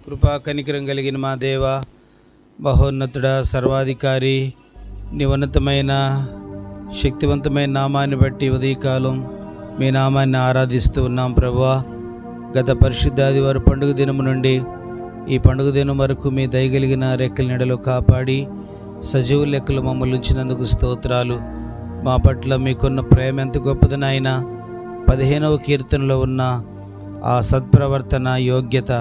కృపా కనికరం కలిగిన మా దేవ, మహోన్నతుడా, సర్వాధికారి, నీ ఉన్నతమైన శక్తివంతమైన నామాన్ని బట్టి ఉదయకాలం మీ నామాన్ని ఆరాధిస్తూ ఉన్నాం ప్రభువా. గత పరిశుద్ధ ఆదివారం పండుగ దినము నుండి ఈ పండుగ దినం వరకు మీ దయగలిగిన రెక్కల నీడలో కాపాడి సజీవ లెక్కలు మమ్మల్ని ఉంచినందుకు స్తోత్రాలు. మా పట్ల మీకున్న ప్రేమ ఎంత గొప్పది నాయనా. 15వ కీర్తనలో ఉన్న ఆ సత్ప్రవర్తన యోగ్యత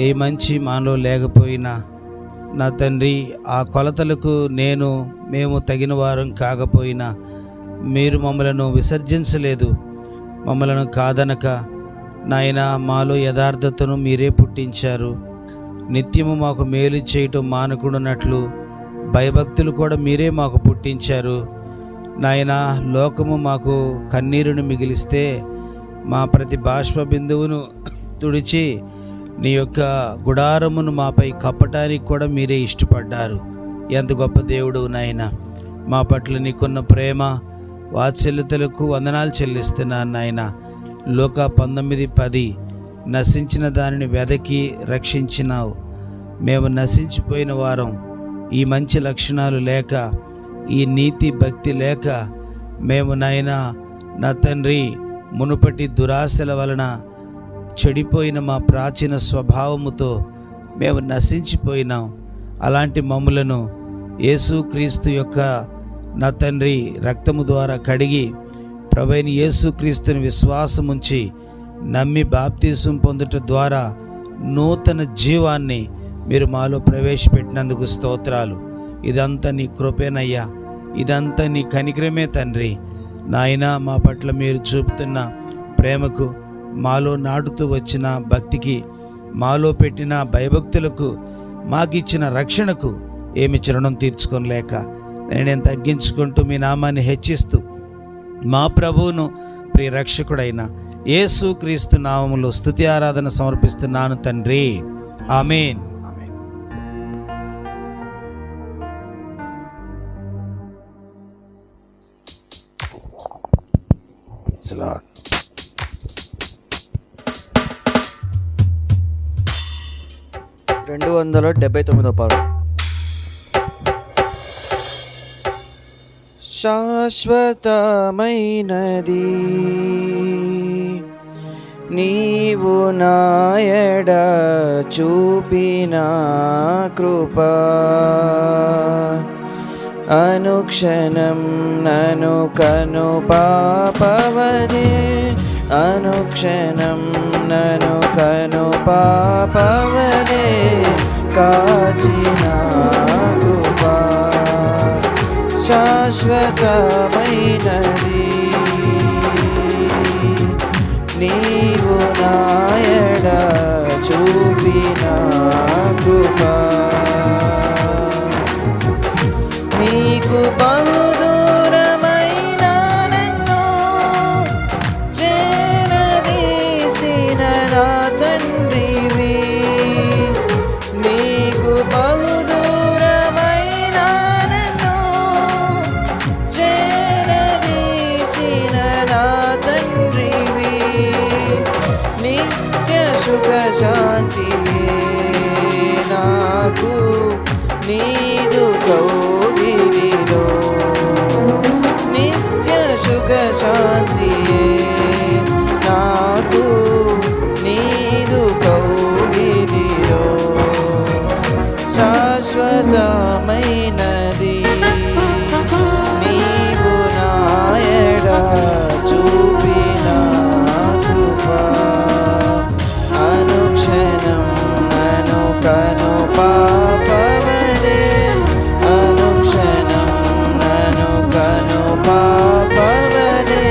ఏ మంచి మానలో లేకపోయినా నా తండ్రి, ఆ కొలతలకు మేము తగిన వారం కాకపోయినా మీరు మమ్మలను విసర్జించలేదు. మమ్మలను కాదనక నాయన మాలో యథార్థతను మీరే పుట్టించారు. నిత్యము మాకు మేలు చేయటం మానకుండానట్లు భయభక్తులు కూడా మీరే మాకు పుట్టించారు. నాయన, లోకము మాకు కన్నీరును మిగిలిస్తే మా ప్రతి బాష్ప బిందువును తుడిచి నీ యొక్క గుడారమును మాపై కప్పటానికి కూడా మీరే ఇష్టపడ్డారు. ఎంత గొప్ప దేవుడు నాయన. మా పట్ల నీకున్న ప్రేమ వాత్సల్యతలకు వందనాలు చెల్లిస్తున్నాను నాయన. లోకా 19:10 నశించిన దానిని వెదకి రక్షించినావు. మేము నశించిపోయిన వారం, ఈ మంచి లక్షణాలు లేక, ఈ నీతి భక్తి లేక మేము నాయన నా తండ్రి మునుపటి దురాశల వలన చెడిపోయిన మా ప్రాచీన స్వభావముతో మేము నశించిపోయినాం. అలాంటి మమ్ములను యేసుక్రీస్తు యొక్క నా తండ్రి రక్తము ద్వారా కడిగి ప్రభువైన యేసుక్రీస్తుని విశ్వాసముంచి నమ్మి బాప్తీసం పొందుట ద్వారా నూతన జీవాన్ని మీరు మాలో ప్రవేశపెట్టినందుకు స్తోత్రాలు. ఇదంతా నీ కృపేనయ్యా, ఇదంతా నీ కనికరమే తండ్రి. నాయన, మా పట్ల మీరు చూపుతున్న ప్రేమకు, మాలో నాటుతూ వచ్చిన భక్తికి, మాలో పెట్టిన భయభక్తులకు, మాకిచ్చిన రక్షణకు ఏమి రుణం తీర్చుకోలేక నేనేం తగ్గించుకుంటూ మీ నామాన్ని హెచ్చిస్తూ మా ప్రభువును ప్రియ రక్షకుడైన యేసుక్రీస్తు నామములో స్తుతి ఆరాధన సమర్పిస్తున్నాను తండ్రి. ఆమేన్. 279వ పాట. శాశ్వతమైనది నీవు నాయడ చూపిన కృపా, అనుక్షణం నను కను పాపవదే, అనుక్షణం నను కను పాపవదే కాచిన కృపా. శాశ్వతమైనది నీవు నాయడ చూపిన కృపా, నీకు బహుదూరమైన నన్ను చేరదీసిన నా తండ్రివి, నీకు బహుదూరమైన నన్ను చేరదీసిన నా తండ్రివి, నిత్య సుఖ శాంతియే నాకు నీదు కౌగిలిలో, నిత్య సుఖ శాంతియే నాకు నీదు కౌగిలిలో. శాశ్వతమైనది నీవు నాయడ చూపిన కృపా, అనుక్షణం నను కను పాపవదే, అనుక్షణం నను కను పాపవదే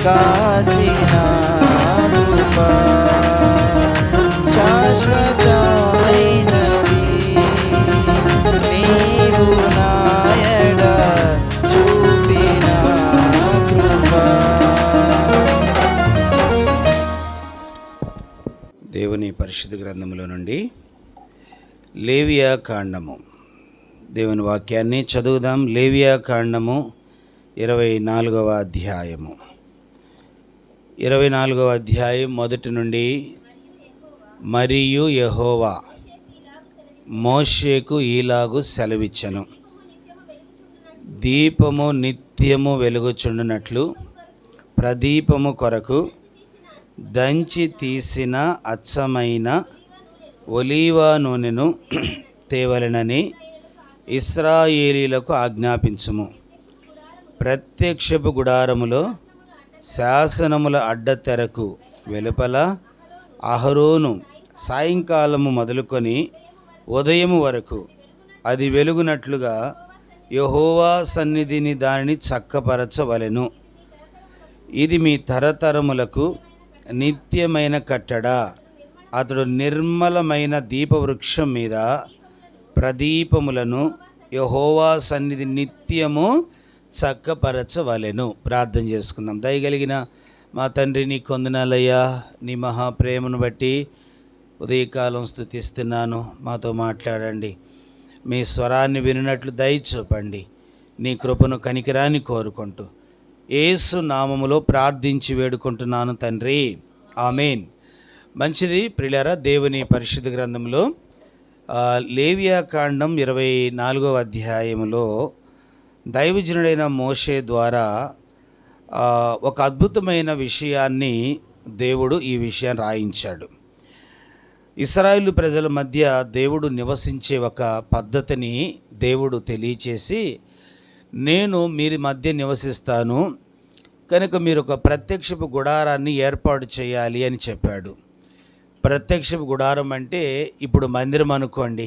కాచిన కృప శాశ్వతమైనది నీవు నాయడ చూపిన కృప. దేవుని పరిశుద్ధ గ్రంథములో నుండి లేవియా కాండము, దేవుని వాక్యాన్ని చదువుదాం. లేవియా కాండము 24వ అధ్యాయము. 24వ అధ్యాయం మొదటి నుండి. మరియు యెహోవా మోషేకు ఈలాగు సెలవిచ్చెను, దీపము నిత్యము వెలుగుచుండునట్లు ప్రదీపము కొరకు దంచి తీసిన అచ్చమైన ఒలీవా నూనెను తేవలెనని ఇశ్రాయేలీలకు ఆజ్ఞాపించుము. ప్రత్యక్షపు గుడారములో శాసనముల అడ్డతెరకు వెలుపల అహరోను సాయంకాలము మొదలుకొని ఉదయము వరకు అది వెలుగునట్లుగా యెహోవా సన్నిధిని దానిని చక్కపరచవలెను. ఇది మీ తరతరములకు నిత్యమైన కట్టడ. అతడు నిర్మలమైన దీపవృక్షం మీద ప్రదీపములను యెహోవా సన్నిధి నిత్యము చక్కపరచవలెను. ప్రార్థన చేసుకుందాం. దయగలిగిన మా తండ్రి, నీ కొందనాలయ్యా, నీ మహాప్రేమను బట్టి ఉదయకాలం స్తుతిస్తున్నాను. మాతో మాట్లాడండి. మీ స్వరాన్ని వినినట్లు దయ చూపండి. నీ కృపను కనికిరాన్ని కోరుకుంటూ యేసు నామములో ప్రార్థించి వేడుకుంటున్నాను తండ్రి, ఆమేన్. మంచిది ప్రియులారా, దేవుని పరిశుద్ధ గ్రంథంలో లేవియా కాండం 24వ అధ్యాయములో దైవజనుడైన మోషే ద్వారా ఒక అద్భుతమైన విషయాన్ని దేవుడు ఈ విషయాన్ని రాయించాడు. ఇశ్రాయేలు ప్రజల మధ్య దేవుడు నివసించే ఒక పద్ధతిని దేవుడు తెలియచేసి, నేను మీరు మధ్య నివసిస్తాను కనుక మీరు ఒక ప్రత్యక్షపు గుడారాన్ని ఏర్పాటు చేయాలి అని చెప్పాడు. ప్రత్యక్షపు గుడారం అంటే ఇప్పుడు మందిరం అనుకోండి.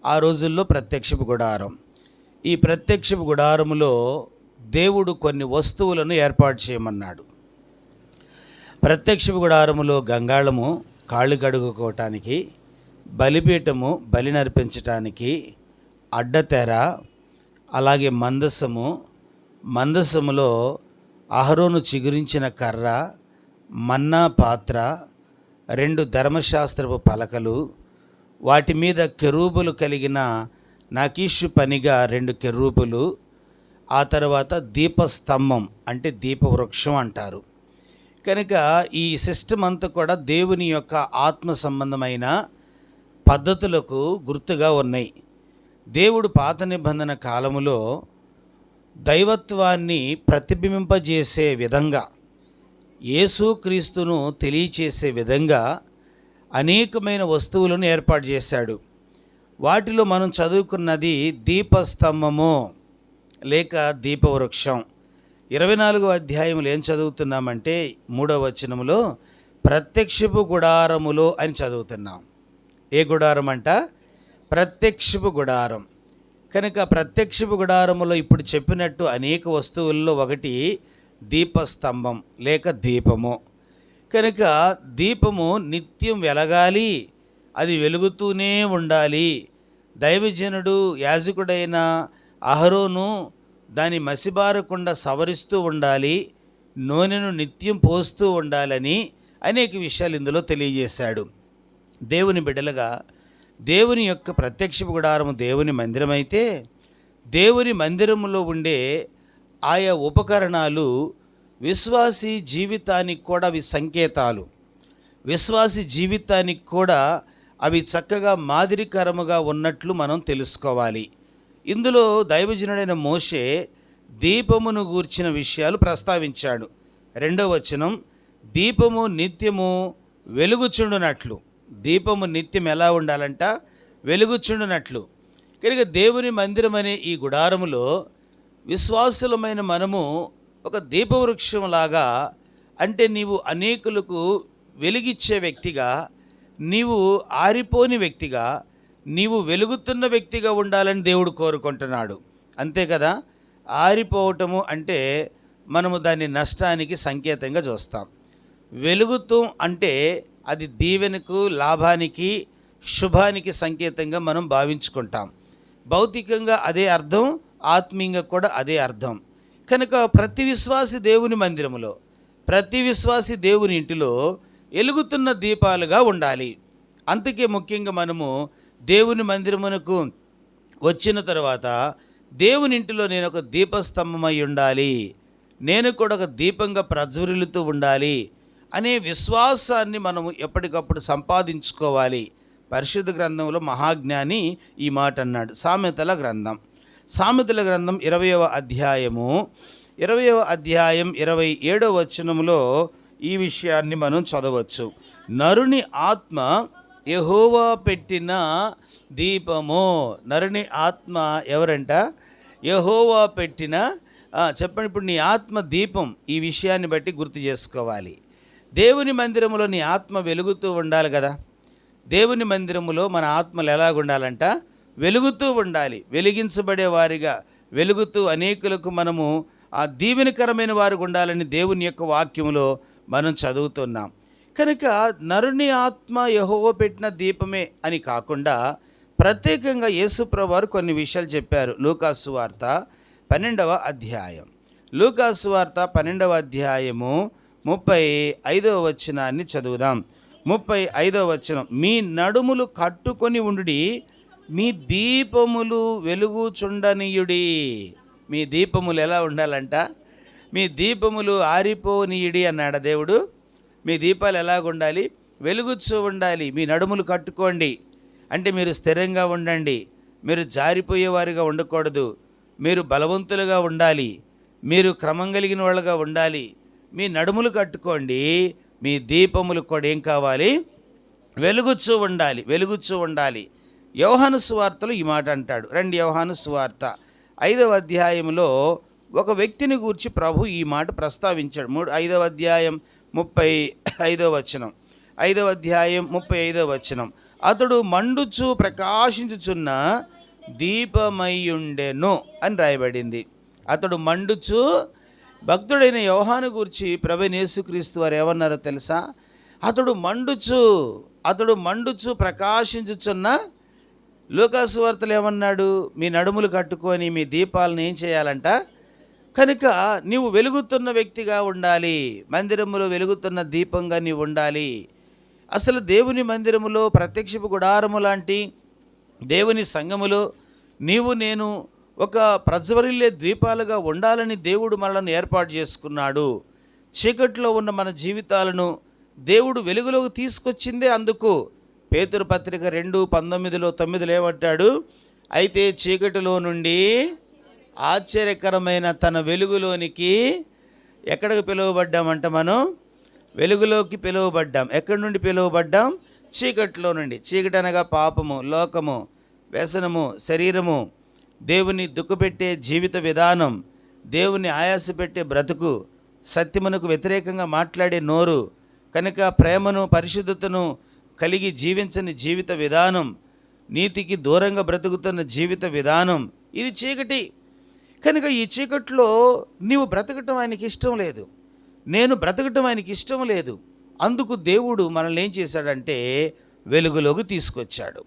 ఆ రోజుల్లో ప్రత్యక్షపు గుడారం. ఈ ప్రత్యక్షపు గుడారములో దేవుడు కొన్ని వస్తువులను ఏర్పాటు చేయమన్నాడు. ప్రత్యక్షపు గుడారములో గంగాళము కాళ్ళు కడుగుకోవటానికి, బలిపీఠము బలి నర్పించటానికి, అడ్డతెర, అలాగే మందసములో అహరోను చిగురించిన కర్ర, మన్నా పాత్ర, 2 ధర్మశాస్త్రపు పలకలు, వాటి మీద కెరూబులు కలిగిన నాకీషు పనిగా 2 కెరూబులు, ఆ తర్వాత దీపస్తంభం అంటే దీపవృక్షం అంటారు. కనుక ఈ సిస్టమ్ అంతా కూడా దేవుని యొక్క ఆత్మ సంబంధమైన పద్ధతులకు గుర్తుగా ఉన్నాయి. దేవుడు పాత నిబంధన కాలములో దైవత్వాన్ని ప్రతిబింబింపజేసే విధంగా, యేసుక్రీస్తును తెలియచేసే విధంగా అనేకమైన వస్తువులను ఏర్పాటు చేశాడు. వాటిలో మనం చదువుకున్నది దీపస్తంభము లేక దీపవృక్షం. 24వ అధ్యాయంలో ఏం చదువుతున్నామంటే 3వ వచనములో ప్రత్యక్షపు గుడారములో అని చదువుతున్నాం. ఏ గుడారం అంట? ప్రత్యక్షపు గుడారం. కనుక ప్రత్యక్షపు గుడారములో ఇప్పుడు చెప్పినట్టు అనేక వస్తువుల్లో ఒకటి దీపస్తంభం లేక దీపము. కనుక దీపము నిత్యం వెలగాలి, అది వెలుగుతూనే ఉండాలి. దైవజనుడు యాజకుడైన అహరోను దాని మసిబారకుండా సవరిస్తూ ఉండాలి, నూనెను నిత్యం పోస్తూ ఉండాలని అనేక విషయాలు ఇందులో తెలియజేశాడు. దేవుని బిడ్డలుగా దేవుని యొక్క ప్రత్యక్షపు గుడారము దేవుని మందిరం అయితే, దేవుని మందిరములో ఉండే ఆయా ఉపకరణాలు విశ్వాసీ జీవితానికి కూడా అవి సంకేతాలు. విశ్వాసీ జీవితానికి కూడా అవి చక్కగా మాదిరికరముగా ఉన్నట్లు మనం తెలుసుకోవాలి. ఇందులో దైవజనుడైన మోషే దీపమును గూర్చిన విషయాలు ప్రస్తావించాడు. 2వ వచనం, దీపము నిత్యము వెలుగుచుండునట్లు. దీపము నిత్యం ఎలా ఉండాలంట? వెలుగుచుండునట్లు. కనుక దేవుని మందిరం అనే ఈ గుడారములో విశ్వాసులమైన మనము ఒక దీపవృక్షంలాగా, అంటే నీవు అనేకులకు వెలిగిచ్చే వ్యక్తిగా, నీవు ఆరిపోని వ్యక్తిగా, నీవు వెలుగుతున్న వ్యక్తిగా ఉండాలని దేవుడు కోరుకుంటున్నాడు. అంతే కదా? ఆరిపోవటము అంటే మనము దాన్ని నష్టానికి సంకేతంగా చూస్తాం. వెలుగుతూ అంటే అది దీవెనకు, లాభానికి, శుభానికి సంకేతంగా మనం భావించుకుంటాం. భౌతికంగా అదే అర్థం, ఆత్మీయంగా కూడా అదే అర్థం. కనుక ప్రతి విశ్వాసి దేవుని మందిరములో, ప్రతి విశ్వాసి దేవుని ఇంటిలో వెలుగుతున్న దీపాలుగా ఉండాలి. అందుకే ముఖ్యంగా మనము దేవుని మందిరమునకు వచ్చిన తర్వాత దేవుని ఇంటిలో నేను ఒక దీపస్తంభమై ఉండాలి, నేను కూడా ఒక దీపంగా ప్రజ్వరిల్లుతూ ఉండాలి అనే విశ్వాసాన్ని మనము ఎప్పటికప్పుడు సంపాదించుకోవాలి. పరిశుద్ధ గ్రంథంలో మహాజ్ఞాని ఈ మాట అన్నాడు. సామెతల గ్రంథం 20వ అధ్యాయము 27వ వచనంలో ఈ విషయాన్ని మనం చదవచ్చు. నరుని ఆత్మ యెహోవా పెట్టిన దీపము. నరుని ఆత్మ ఎవరంట? యెహోవా పెట్టిన. చెప్పండి, ఇప్పుడు నీ ఆత్మ దీపం. ఈ విషయాన్ని బట్టి గుర్తు చేసుకోవాలి. దేవుని మందిరములో నీ ఆత్మ వెలుగుతూ ఉండాలి కదా. దేవుని మందిరములో మన ఆత్మలు ఎలాగుండాలంట? వెలుగుతూ ఉండాలి. వెలిగించబడే వారిగా వెలుగుతూ అనేకులకు మనము ఆ దీవెనకరమైన వారు ఉండాలని దేవుని యొక్క వాక్యములో మనం చదువుతున్నాం. కనుక నరుని ఆత్మ యెహోవా పెట్టిన దీపమే అని కాకుండా ప్రత్యేకంగా యేసుప్రభువు వారు కొన్ని విషయాలు చెప్పారు. లూకాసు వార్త 12వ అధ్యాయం, లూకాసు వార్త 12వ అధ్యాయము 35వ వచనాన్ని చదువుదాం. 35వ వచనం, మీ నడుములు కట్టుకొని ఉండుడి, మీ దీపములు వెలుగుచుండనీయుడి. మీ దీపములు ఎలా ఉండాలంట? మీ దీపములు ఆరిపోనీయుడి అన్నాడు దేవుడు. మీ దీపాలు ఎలాగుండాలి? వెలుగుచూ ఉండాలి. మీ నడుములు కట్టుకోండి అంటే మీరు స్థిరంగా ఉండండి, మీరు జారిపోయేవారిగా ఉండకూడదు, మీరు బలవంతులుగా ఉండాలి, మీరు క్రమం కలిగిన వాళ్ళగా ఉండాలి. మీ నడుములు కట్టుకోండి, మీ దీపములు కూడా ఏం కావాలి? వెలుగుచూ ఉండాలి, వెలుగుచూ ఉండాలి. యోహాను సువార్తలో ఈ మాట అంటాడు. రండి, యోహాను సువార్త 5వ అధ్యాయంలో ఒక వ్యక్తిని గూర్చి ప్రభు ఈ మాట ప్రస్తావించాడు. 5వ అధ్యాయం 35వ వచనం, 5వ అధ్యాయం 35వ వచనం, అతడు మండుచు ప్రకాశించుచున్న దీపమయ్యుండెను అని రాయబడింది. అతడు మండుచు, భక్తుడైన యోహాను గూర్చి ప్రభువైన యేసుక్రీస్తు వారు ఏమన్నారో తెలుసా? అతడు మండుచు ప్రకాశించుచున్న. లూకాసు వార్తలు ఏమన్నాడు? మీ నడుములు కట్టుకొని మీ దీపాలను ఏం చేయాలంట? కనుక నీవు వెలుగుతున్న వ్యక్తిగా ఉండాలి, మందిరములో వెలుగుతున్న దీపంగా నీవు ఉండాలి. అసలు దేవుని మందిరములో, ప్రత్యక్షపు గుడారము లాంటి దేవుని సంఘములో నీవు నేను ఒక ప్రజ్వరిల్లే ద్వీపాలుగా ఉండాలని దేవుడు మనల్ని ఏర్పాటు చేసుకున్నాడు. చీకట్లో ఉన్న మన జీవితాలను దేవుడు వెలుగులోకి తీసుకొచ్చిందే అందుకు. పేతురు పత్రిక 2:19 ఏమంటాడు? అయితే చీకటిలో నుండి ఆశ్చర్యకరమైన తన వెలుగులోనికి ఎక్కడికి పిలువబడ్డామంట? మనం వెలుగులోకి పిలువబడ్డాం. ఎక్కడి నుండి పిలువబడ్డాం? చీకటిలో నుండి. చీకటి అనగా పాపము, లోకము, వ్యసనము, శరీరము, దేవుని దుఃఖపెట్టే జీవిత విధానం, దేవుని ఆయాసపెట్టే బ్రతుకు, సత్యమునకు వ్యతిరేకంగా మాట్లాడే నోరు, కనుక ప్రేమను, పరిశుద్ధతను కలిగి జీవించని జీవిత విధానం, నీతికి దూరంగా బ్రతుకుతున్న జీవిత విధానం, ఇది చీకటి. కనుక ఈ చీకట్లో నీవు బ్రతకటం ఆయనకి ఇష్టం లేదు, నేను బ్రతకటం ఆయనకి ఇష్టం లేదు. అందుకు దేవుడు మనల్ని ఏం చేశాడంటే వెలుగులోకి తీసుకొచ్చాడు.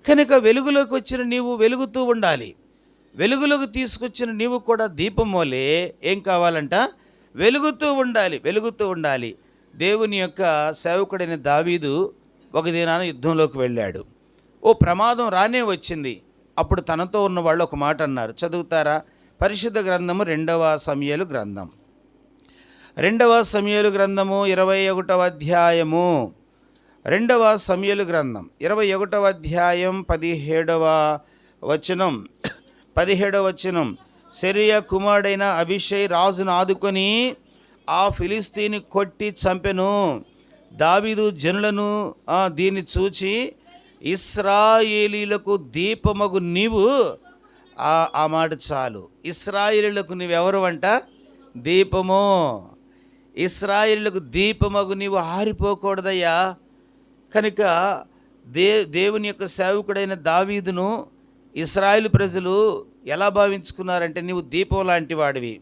కనుక వెలుగులోకి వచ్చిన నీవు వెలుగుతూ ఉండాలి. వెలుగులోకి తీసుకొచ్చిన నీవు కూడా దీపం వలె ఏం కావాలంట? వెలుగుతూ ఉండాలి, వెలుగుతూ ఉండాలి. దేవుని యొక్క సేవకుడైన దావీదు ఒక దినాన యుద్ధంలోకి వెళ్ళాడు. ఓ ప్రమాదం రానే వచ్చింది. అప్పుడు తనతో ఉన్న వాళ్ళు ఒక మాట అన్నారు. చదువుతారా? పరిశుద్ధ గ్రంథము 2వ సమూయేలు గ్రంథం, 2వ సమూయేలు గ్రంథము 21వ అధ్యాయము, 2వ సమూయేలు గ్రంథం 21వ అధ్యాయం 17వ వచనం, సెరూయా కుమారుడైన అబీషై రాజును ఆదుకొని ఆ ఫిలిస్తీని కొట్టి చంపెను. దావీదు జనులను దీన్ని చూచి, ఇశ్రాయేలీలకు దీపమగు నీవు, ఆ మాట చాలు, ఇశ్రాయేలీలకు నీవెవరు అంట? దీపము. ఇశ్రాయేలీలకు దీపమగు నీవు ఆరిపోకూడదయ్యా. కనుక దేవుని యొక్క సేవకుడైన దావీదును ఇశ్రాయేలు ప్రజలు ఎలా భావించుకున్నారంటే, నీవు దీపం లాంటి వాడివి,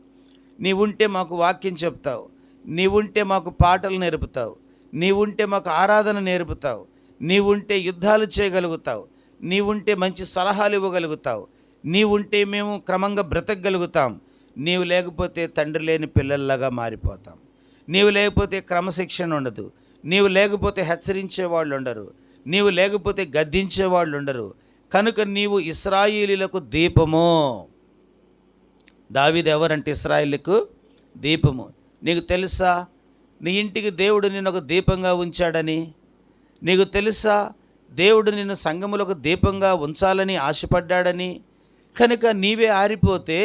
నీవుంటే మాకు వాక్యం చెప్తావు, నీవుంటే మాకు పాటలు నేర్పుతావు, నీవుంటే మాకు ఆరాధన నేర్పుతావు, నీవుంటే యుద్ధాలు చేయగలుగుతావు, నీవుంటే మంచి సలహాలు ఇవ్వగలుగుతావు, నీవుంటే మేము క్రమంగా బ్రతకగలుగుతాం. నీవు లేకపోతే తండ్రి లేని పిల్లల్లాగా మారిపోతాం. నీవు లేకపోతే క్రమశిక్షణ ఉండదు, నీవు లేకపోతే హెచ్చరించే వాళ్ళు ఉండరు, నీవు లేకపోతే గద్దించే వాళ్ళు ఉండరు. కనుక నీవు ఇశ్రాయేలీయులకు దీపము. దావీదు ఎవరంటే ఇశ్రాయేలుకు దీపము. నీకు తెలుసా నీ ఇంటికి దేవుడు నిన్ను ఒక దీపంగా ఉంచాడని? నీకు తెలుసా దేవుడు నిన్ను సంఘములకు దీపంగా ఉంచాలని ఆశపడ్డాడని? కనుక నీవే ఆరిపోతే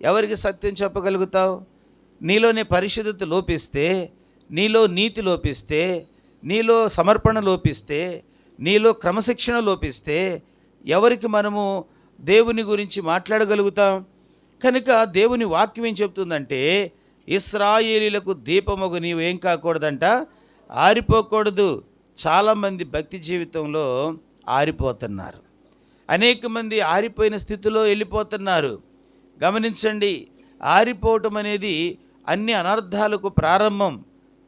ఎవరికి సత్యం చెప్పగలుగుతావు? నీలోనే పరిశుద్ధత లోపిస్తే, నీలో నీతి లోపిస్తే, నీలో సమర్పణ లోపిస్తే, నీలో క్రమశిక్షణ లోపిస్తే ఎవరికి మనము దేవుని గురించి మాట్లాడగలుగుతాం? కనుక దేవుని వాక్యం ఏం చెప్తుందంటే, ఇశ్రాయేలీలకు దీపముగు నీవు ఏం కాకూడదంట, ఆరిపోకూడదు. చాలామంది భక్తి జీవితంలో ఆరిపోతున్నారు. అనేక మంది ఆరిపోయిన స్థితిలో వెళ్ళిపోతున్నారు. గమనించండి, ఆరిపోవటం అనేది అన్ని అనర్థాలకు ప్రారంభం.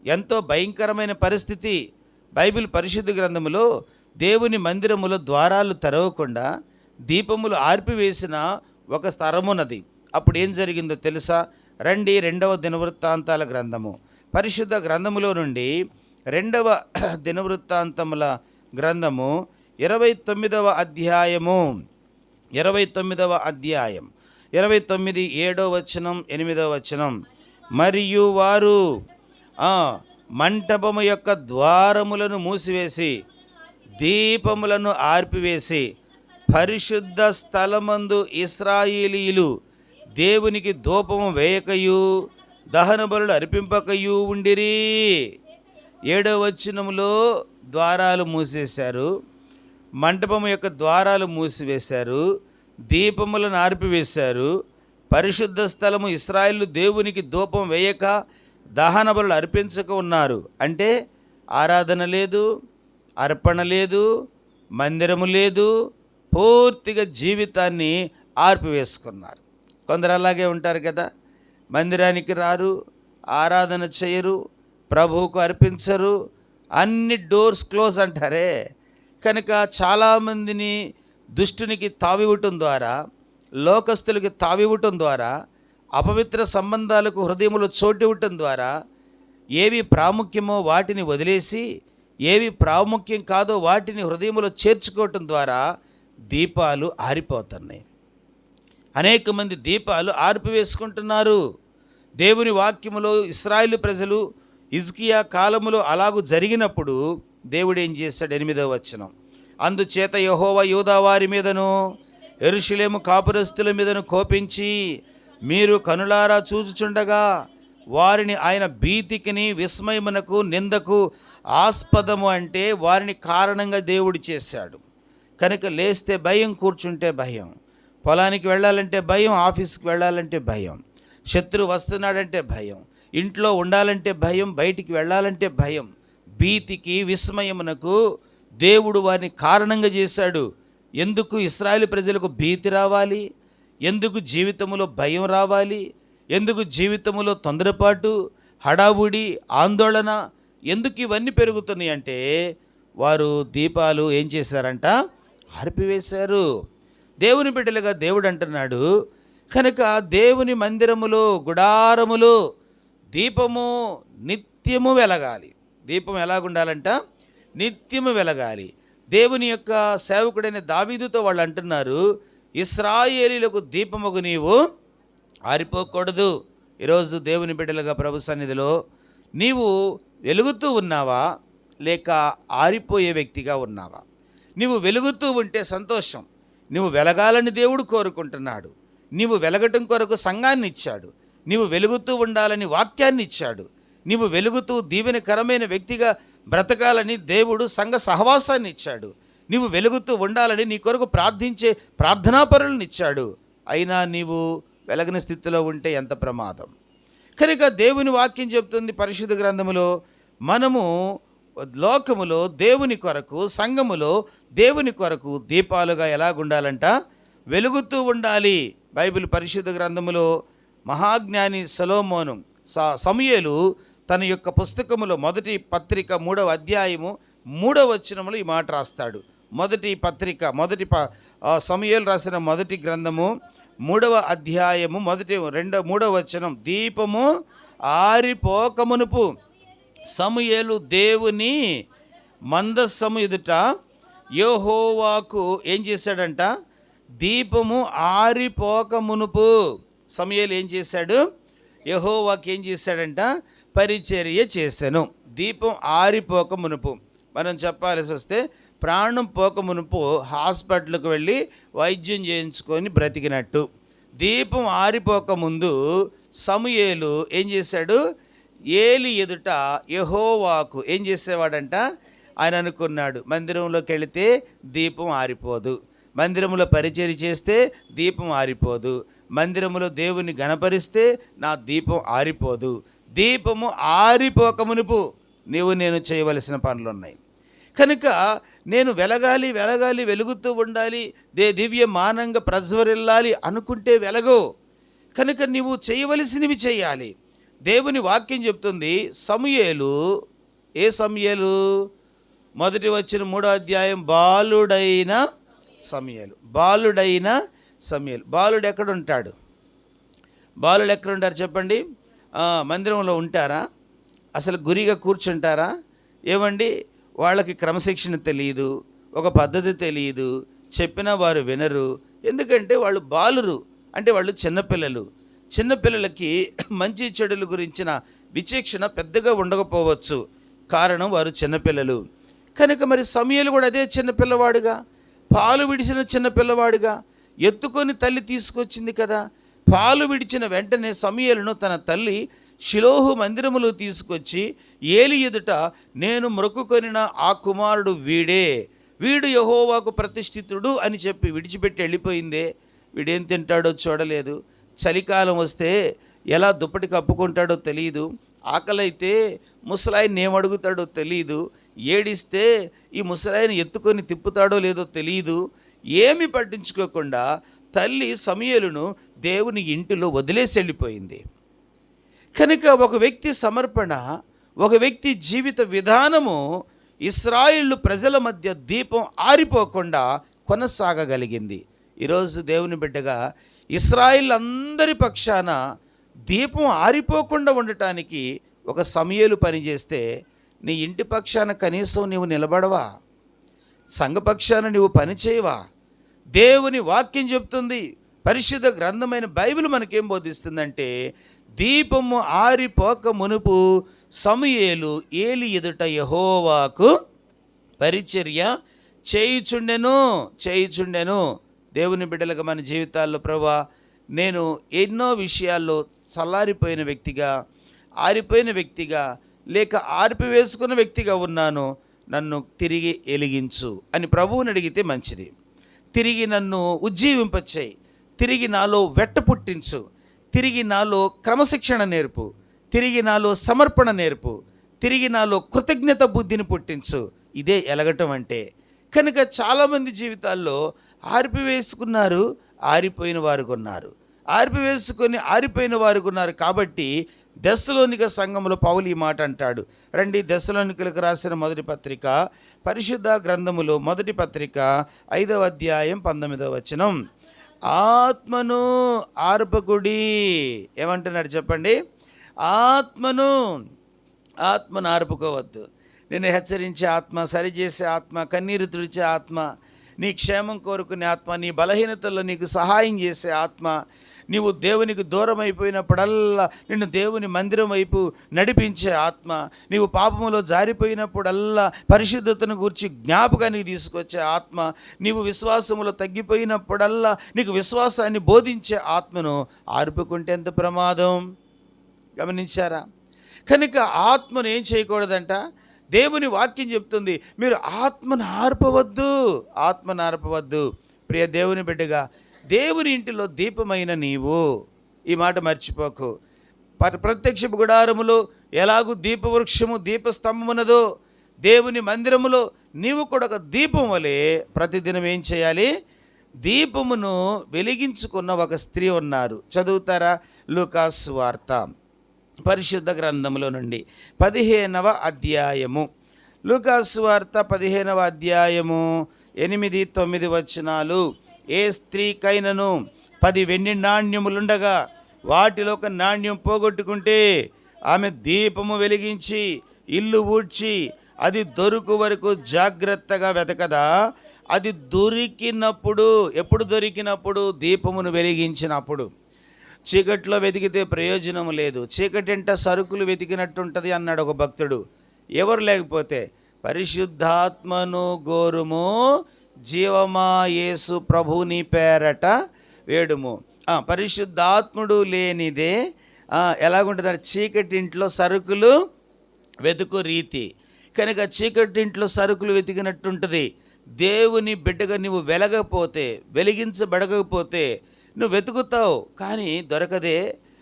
ఎంతో భయంకరమైన పరిస్థితి. బైబిల్ పరిశుద్ధ గ్రంథములో దేవుని మందిరములో ద్వారాలు తెరవకుండా దీపములు ఆర్పివేసిన ఒక స్థలమున్నది. అప్పుడు ఏం జరిగిందో తెలుసా? రండి, 2వ దినవృత్తాంతాల గ్రంథము, పరిశుద్ధ గ్రంథములో నుండి 2వ దినవృత్తాంతముల గ్రంథము 29వ అధ్యాయము, 29వ అధ్యాయం 29, 7వ వచనం, 8వ వచనం. మరియు వారు మంటపము యొక్క ద్వారములను మూసివేసి దీపములను ఆర్పివేసి పరిశుద్ధ స్థలమందు ఇశ్రాయేలీయులు దేవునికి ధూపము వేయకయు దహన బలులు అర్పింపకయు ఉండిరి. 7వ వచనములో ద్వారాలు మూసేశారు, మంటపము యొక్క ద్వారాలు మూసివేశారు, దీపములను ఆర్పివేశారు. పరిశుద్ధ స్థలము ఇశ్రాయేలు దేవునికి ధూపం వేయక దహన బలులు అర్పించక ఉన్నారు. అంటే ఆరాధన లేదు, అర్పణ లేదు, మందిరము లేదు, పూర్తిగా జీవితాన్ని ఆర్పివేసుకున్నారు. కొందరు అలాగే ఉంటారు కదా, మందిరానికి రారు, ఆరాధన చేయరు, ప్రభువుకు అర్పించరు, అన్ని డోర్స్ క్లోజ్ అంటారే. కనుక చాలామందిని దుష్టునికి తావివ్వటం ద్వారా, లోకస్తులకి తావివ్వటం ద్వారా, అపవిత్ర సంబంధాలకు హృదయములో చోటివ్వటం ద్వారా ఏవి ప్రాముఖ్యమో వాటిని వదిలేసి ఏవి ప్రాముఖ్యం కాదో వాటిని హృదయములో చేర్చుకోవటం ద్వారా దీపాలు ఆరిపోతున్నాయి. అనేక మంది దీపాలు ఆర్పివేసుకుంటున్నారు. దేవుని వాక్యములో ఇశ్రాయేలు ప్రజలు హిజ్కియా కాలములో అలాగూ జరిగినప్పుడు దేవుడు ఏం చేశాడు? 8వ వచనం. అందుచేత యెహోవా యూదా వారి మీదను యెరూషలేము కాపురస్తుల మీదను కోపించి మీరు కనులారా చూచుచుండగా వారిని ఆయన భీతికిని విస్మయమునకు నిందకు ఆస్పదము, అంటే వారిని కారణంగా దేవుడు చేశాడు. కనుక లేస్తే భయం, కూర్చుంటే భయం, పొలానికి వెళ్ళాలంటే భయం, ఆఫీస్కి వెళ్ళాలంటే భయం, శత్రువు వస్తున్నాడంటే భయం, ఇంట్లో ఉండాలంటే భయం, బయటికి వెళ్ళాలంటే భయం. భీతికి విస్మయమునకు దేవుడు వారిని కారణంగా చేశాడు. ఎందుకు ఇశ్రాయేలు ప్రజలకు భీతి రావాలి? ఎందుకు జీవితంలో భయం రావాలి? ఎందుకు జీవితంలో తొందరపాటు, హడావుడి, ఆందోళన ఎందుకు ఇవన్నీ పెరుగుతున్నాయి అంటే వారు దీపాలు ఏం చేశారంట? ఆర్పివేశారు. దేవుని బిడ్డలుగా దేవుడు అంటున్నాడు, కనుక దేవుని మందిరములో, గుడారములో దీపము నిత్యము వెలగాలి. దీపం ఎలాగుండాలంట? నిత్యము వెలగాలి. దేవుని యొక్క సేవకుడైన దావీదుతో వాళ్ళు అంటున్నారు, ఇశ్రాయేలీలకు దీపముకు నీవు ఆరిపోకూడదు. ఈరోజు దేవుని బిడ్డలుగా ప్రభు సన్నిధిలో నీవు వెలుగుతూ ఉన్నావా, లేక ఆరిపోయే వ్యక్తిగా ఉన్నావా? నీవు వెలుగుతూ ఉంటే సంతోషం. నువ్వు వెలగాలని దేవుడు కోరుకుంటున్నాడు. నీవు వెలగటం కొరకు సంఘాన్ని ఇచ్చాడు. నీవు వెలుగుతూ ఉండాలని వాక్యాన్ని ఇచ్చాడు. నీవు వెలుగుతూ దీవెనకరమైన వ్యక్తిగా బ్రతకాలని దేవుడు సంఘ సహవాసాన్ని ఇచ్చాడు. నీవు వెలుగుతూ ఉండాలని నీ కొరకు ప్రార్థించే ప్రార్థనాపరులను ఇచ్చాడు. అయినా నీవు వెలగని స్థితిలో ఉంటే ఎంత ప్రమాదం. కనుక దేవుని వాక్యం చెప్తుంది పరిశుద్ధ గ్రంథములో, మనము లోకములో దేవుని కొరకు, సంఘములో దేవుని కొరకు దీపాలుగా ఎలాగుండాలంట? వెలుగుతూ ఉండాలి. బైబిల్ పరిశుద్ధ గ్రంథములో మహాజ్ఞాని సొలొమోను సమూయేలు తన యొక్క పుస్తకములో మొదటి పత్రిక 3వ అధ్యాయము 3వ వచనములో ఈ మాట రాస్తాడు. సమూయేలు రాసిన మొదటి గ్రంథము 3వ అధ్యాయము 3వ వచనం, దీపము ఆరిపోకమునుపు సమూయేలు దేవుని మందస్సము ఎదుట యెహోవాకు ఏం చేశాడంట? దీపము ఆరిపోకమునుపు సమూయేలు ఏం చేశాడు? యెహోవాకు ఏం చేశాడంట? పరిచర్య చేశాను. దీపం ఆరిపోక మునుపు, మనం చెప్పాల్సి వస్తే ప్రాణం పోక మునుపు హాస్పిటల్కి వెళ్ళి వైద్యం చేయించుకొని బ్రతికినట్టు. దీపం ఆరిపోక ముందు సమూయేలు ఏం చేశాడు? ఏలి ఎదుట యెహోవాకు ఏం చేసేవాడంట? ఆయన అనుకున్నాడు, మందిరంలోకి వెళితే దీపం ఆరిపోదు, మందిరంలో పరిచర్య చేస్తే దీపం ఆరిపోదు, మందిరంలో దేవుని గణపరిస్తే నా దీపం ఆరిపోదు. దీపము ఆరిపోక మునుపు నేను చేయవలసిన పనులు ఉన్నాయి కనుక నేను వెలగాలి, వెలుగుతూ ఉండాలి, దివ్య మానంగా ప్రజ్వరిల్లాలి అనుకుంటే వెలగో. కనుక నీవు చేయవలసినవి చేయాలి. దేవుని వాక్యం చెప్తుంది, సమూయేలు, ఏ సమూయేలు? మొదటి వచ్చిన 3వ అధ్యాయం, బాలుడైన సమూయేలు. బాలుడు ఎక్కడుంటాడు? బాలుడు ఎక్కడుంటారు చెప్పండి? మందిరంలో ఉంటారా? అసలు గురిగా కూర్చుంటారా? ఏమండి, వాళ్ళకి క్రమశిక్షణ తెలియదు, ఒక పద్ధతి తెలియదు, చెప్పినా వారు వినరు. ఎందుకంటే వాళ్ళు బాలురు, అంటే వాళ్ళు చిన్నపిల్లలకి మంచి చెడుల గురించిన విచక్షణ పెద్దగా ఉండకపోవచ్చు, కారణం వారు చిన్నపిల్లలు. కనుక మరి సమూయేలు కూడా అదే చిన్నపిల్లవాడుగా, పాలు విడిచిన చిన్నపిల్లవాడుగా, ఎత్తుకొని తల్లి తీసుకొచ్చింది కదా. పాలు విడిచిన వెంటనే సమూయేలును తన తల్లి షిలోహు మందిరములో తీసుకొచ్చి ఏలి ఎదుట, నేను మొక్కుకొనిన ఆ కుమారుడు వీడు యెహోవాకు ప్రతిష్ఠితుడు అని చెప్పి విడిచిపెట్టి వెళ్ళిపోయిందే. వీడేం తింటాడో చూడలేదు, చలికాలం వస్తే ఎలా దుప్పటి కప్పుకుంటాడో తెలియదు, ఆకలైతే ముసలాయిని ఏమడుగుతాడో తెలియదు, ఏడిస్తే ఈ ముసలాయిని ఎత్తుకొని తిప్పుతాడో లేదో తెలియదు. ఏమి పట్టించుకోకుండా తల్లి సమూయేలును దేవుని ఇంటిలో వదిలేసి వెళ్ళిపోయింది. కనుక ఒక వ్యక్తి సమర్పణ, ఒక వ్యక్తి జీవిత విధానము ఇశ్రాయేలు ప్రజల మధ్య దీపం ఆరిపోకుండా కొనసాగగలిగింది. ఈరోజు దేవుని బిడ్డగా ఇశ్రాయేలు అందరి పక్షాన దీపం ఆరిపోకుండా ఉండటానికి ఒక సమూయేలు పనిచేస్తే, నీ ఇంటి పక్షాన కనీసం నీవు నిలబడవా? సంఘపక్షాన నీవు పని చేయవా? దేవుని వాక్యం చెప్తుంది, పరిశుద్ధ గ్రంథమైన బైబిల్ మనకేం బోధిస్తుందంటే, దీపము ఆరిపోక మునుపు సమూయేలు ఏలి ఎదుట యెహోవాకు పరిచర్య చేయుచుండెను. దేవుని బిడ్డలుగా మన జీవితాల్లో, ప్రభువా, నేను ఎన్నో విషయాల్లో చల్లారిపోయిన వ్యక్తిగా, ఆరిపోయిన వ్యక్తిగా, లేక ఆర్పివేసుకున్న వ్యక్తిగా ఉన్నాను, నన్ను తిరిగి ఎలిగించు అని ప్రభువుని అడిగితే మంచిది. తిరిగి నన్ను ఉజ్జీవింపచేయి, తిరిగి నాలో వెట్ట పుట్టించు, తిరిగి నాలో క్రమశిక్షణ నేర్పు, తిరిగి నాలో సమర్పణ నేర్పు, తిరిగి నాలో కృతజ్ఞత బుద్ధిని పుట్టించు. ఇదే ఎలగటం అంటే. కనుక చాలామంది జీవితాల్లో ఆరిపివేసుకున్నారు, ఆరిపోయిన వారు కొన్నారు, ఆరిపోయిన వారు కొన్నారు. కాబట్టి దెస్సలోనిక సంఘంలో పౌలు ఈ మాట అంటాడు. రండి, దెస్సలోనికలకు రాసిన మొదటి పత్రిక, పరిశుద్ధ గ్రంథములో మొదటి పత్రిక 5వ అధ్యాయం 19వ వచనం. ఆత్మను ఆర్పకుడి. ఏమంటున్నాడు చెప్పండి? ఆత్మను ఆర్పుకోవద్దు. నేను హెచ్చరించే ఆత్మ, సరిచేసే ఆత్మ, కన్నీరు తుడిచే ఆత్మ, నీ క్షేమం కోరుకునే ఆత్మ, నీ బలహీనతల్లో నీకు సహాయం చేసే ఆత్మ, నీవు దేవునికి దూరం అయిపోయినప్పుడల్లా నిన్ను దేవుని మందిరం వైపు నడిపించే ఆత్మ, నీవు పాపములో జారిపోయినప్పుడల్లా పరిశుద్ధతను గూర్చి జ్ఞాపకానికి తీసుకొచ్చే ఆత్మ, నీవు విశ్వాసములో తగ్గిపోయినప్పుడల్లా నీకు విశ్వాసాన్ని బోధించే ఆత్మను ఆర్పుకుంటే ఎంత ప్రమాదం. గమనించారా? కనుక ఆత్మను ఏం చేయకూడదంట? దేవుని వాక్యం చెప్తుంది, మీరు ఆత్మను ఆర్పవద్దు. ప్రియ దేవుని బిడ్డగా, దేవుని ఇంటిలో దీపమైన నీవు ఈ మాట మర్చిపోకు. ప్రత్యక్ష గుడారములో ఎలాగూ దీపవృక్షము దీపస్తంభమున్నదో, దేవుని మందిరములో నీవు కూడా ఒక దీపం వలె ప్రతిదినం ఏం చేయాలి? దీపమును వెలిగించుకున్న ఒక స్త్రీ ఉన్నారు. చదువుతారా? లూకాసు వార్త పరిశుద్ధ గ్రంథములో నుండి 15వ అధ్యాయము. లూకాసు వార్త 15వ అధ్యాయము 8-9 వచనాలు. ఏ స్త్రీకైనను 10 వెండి నాణ్యములుండగా వాటిలో ఒక నాణ్యం పోగొట్టుకుంటే ఆమె దీపము వెలిగించి ఇల్లు ఊడ్చి అది దొరుకు వరకు జాగ్రత్తగా వెతకదా? అది దొరికినప్పుడు, ఎప్పుడు దొరికినప్పుడు? దీపమును వెలిగించినప్పుడు. చీకట్లో వెతికితే ప్రయోజనం లేదు, చీకటి అంటే సరుకులు వెతికినట్టుంటుంది అన్నాడు ఒక భక్తుడు. ఎవరు లేకపోతే పరిశుద్ధాత్మను గోరుము, జీవమా యేసు ప్రభుని పేరట వేడుము. పరిశుద్ధాత్ముడు లేనిదే ఎలాగుంటుంది? చీకటింట్లో సరుకులు వెతుకు రీతి. కనుక చీకటింట్లో సరుకులు వెతికినట్టుంటుంది. దేవుని బిడ్డగా నువ్వు వెలగకపోతే, వెలిగించబడకపోతే నువ్వు వెతుకుతావు కానీ దొరకదే.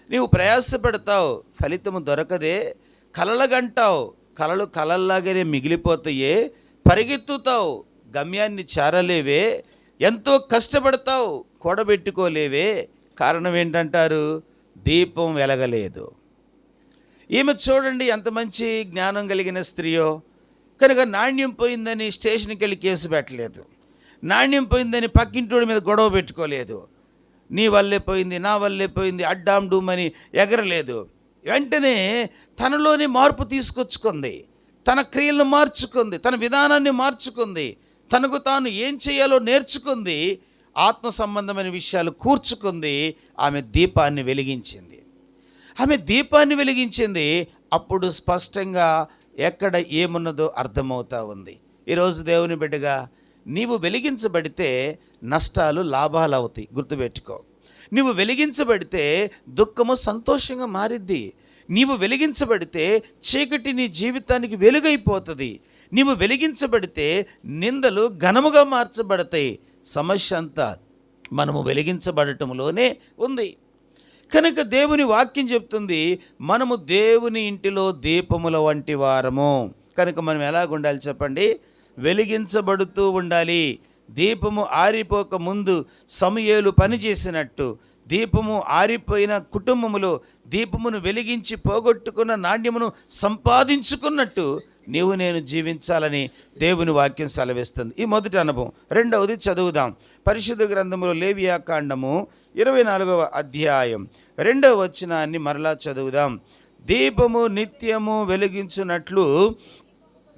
నువ్వు ప్రయాసపడతావు, ఫలితము దొరకదే. కలలుగంటావు, కలలు కలల్లాగానే మిగిలిపోతాయే. పరిగెత్తుతావు, గమ్యాన్ని చేరలేవే. ఎంతో కష్టపడతావు, కూడబెట్టుకోలేవే. కారణం ఏంటంటారు? దీపం వెలగలేదు. ఈమె చూడండి ఎంత మంచి జ్ఞానం కలిగిన స్త్రీయో. కనుక నాణ్యం పోయిందని స్టేషన్కి వెళ్ళి కేసు పెట్టలేదు, నాణ్యం పోయిందని పక్కింటోడి మీద గొడవ పెట్టుకోలేదు, నీ వల్లే పోయింది, నా వల్లే పోయింది, అడ్డాం డూమని ఎగరలేదు. వెంటనే తనలోని మార్పు తీసుకొచ్చుకుంది, తన క్రియలను మార్చుకుంది, తన విధానాన్ని మార్చుకుంది, తనకు తాను ఏం చేయాలో నేర్చుకుంది, ఆత్మ సంబంధమైన విషయాలు కూర్చుకుంది. ఆమె దీపాన్ని వెలిగించింది. అప్పుడు స్పష్టంగా ఎక్కడ ఏమున్నదో అర్థమవుతా ఉంది. ఈరోజు దేవుని బిడ్డగా నీవు వెలిగించబడితే నష్టాలు లాభాలు అవుతాయి. గుర్తుపెట్టుకో. నీవు వెలిగించబడితే దుఃఖము సంతోషంగా మారిద్ది. నీవు వెలిగించబడితే చీకటి నీ జీవితానికి వెలుగైపోతుంది. నీవు వెలిగించబడితే నిందలు ఘనముగా మార్చబడతాయి. సమస్య అంతా మనము వెలిగించబడటంలోనే ఉంది. కనుక దేవుని వాక్యం చెప్తుంది, మనము దేవుని ఇంటిలో దీపముల వంటి వారము. కనుక మనం ఎలాగుండాలి చెప్పండి? వెలిగించబడుతూ ఉండాలి. దీపము ఆరిపోక ముందు సమూయేలు పనిచేసినట్టు, దీపము ఆరిపోయిన కుటుంబములో దీపమును వెలిగించి పోగొట్టుకున్న నాణ్యమును సంపాదించుకున్నట్టు నీవు నేను జీవించాలని దేవుని వాక్యం సెలవిస్తుంది. ఈ మొదటి అనుభవం. రెండవది చదువుదాం. పరిశుద్ధ గ్రంథములో లేవియాకాండము 24వ అధ్యాయం 2వ వచనాన్ని మరలా చదువుదాం. దీపము నిత్యము వెలిగించున్నట్లు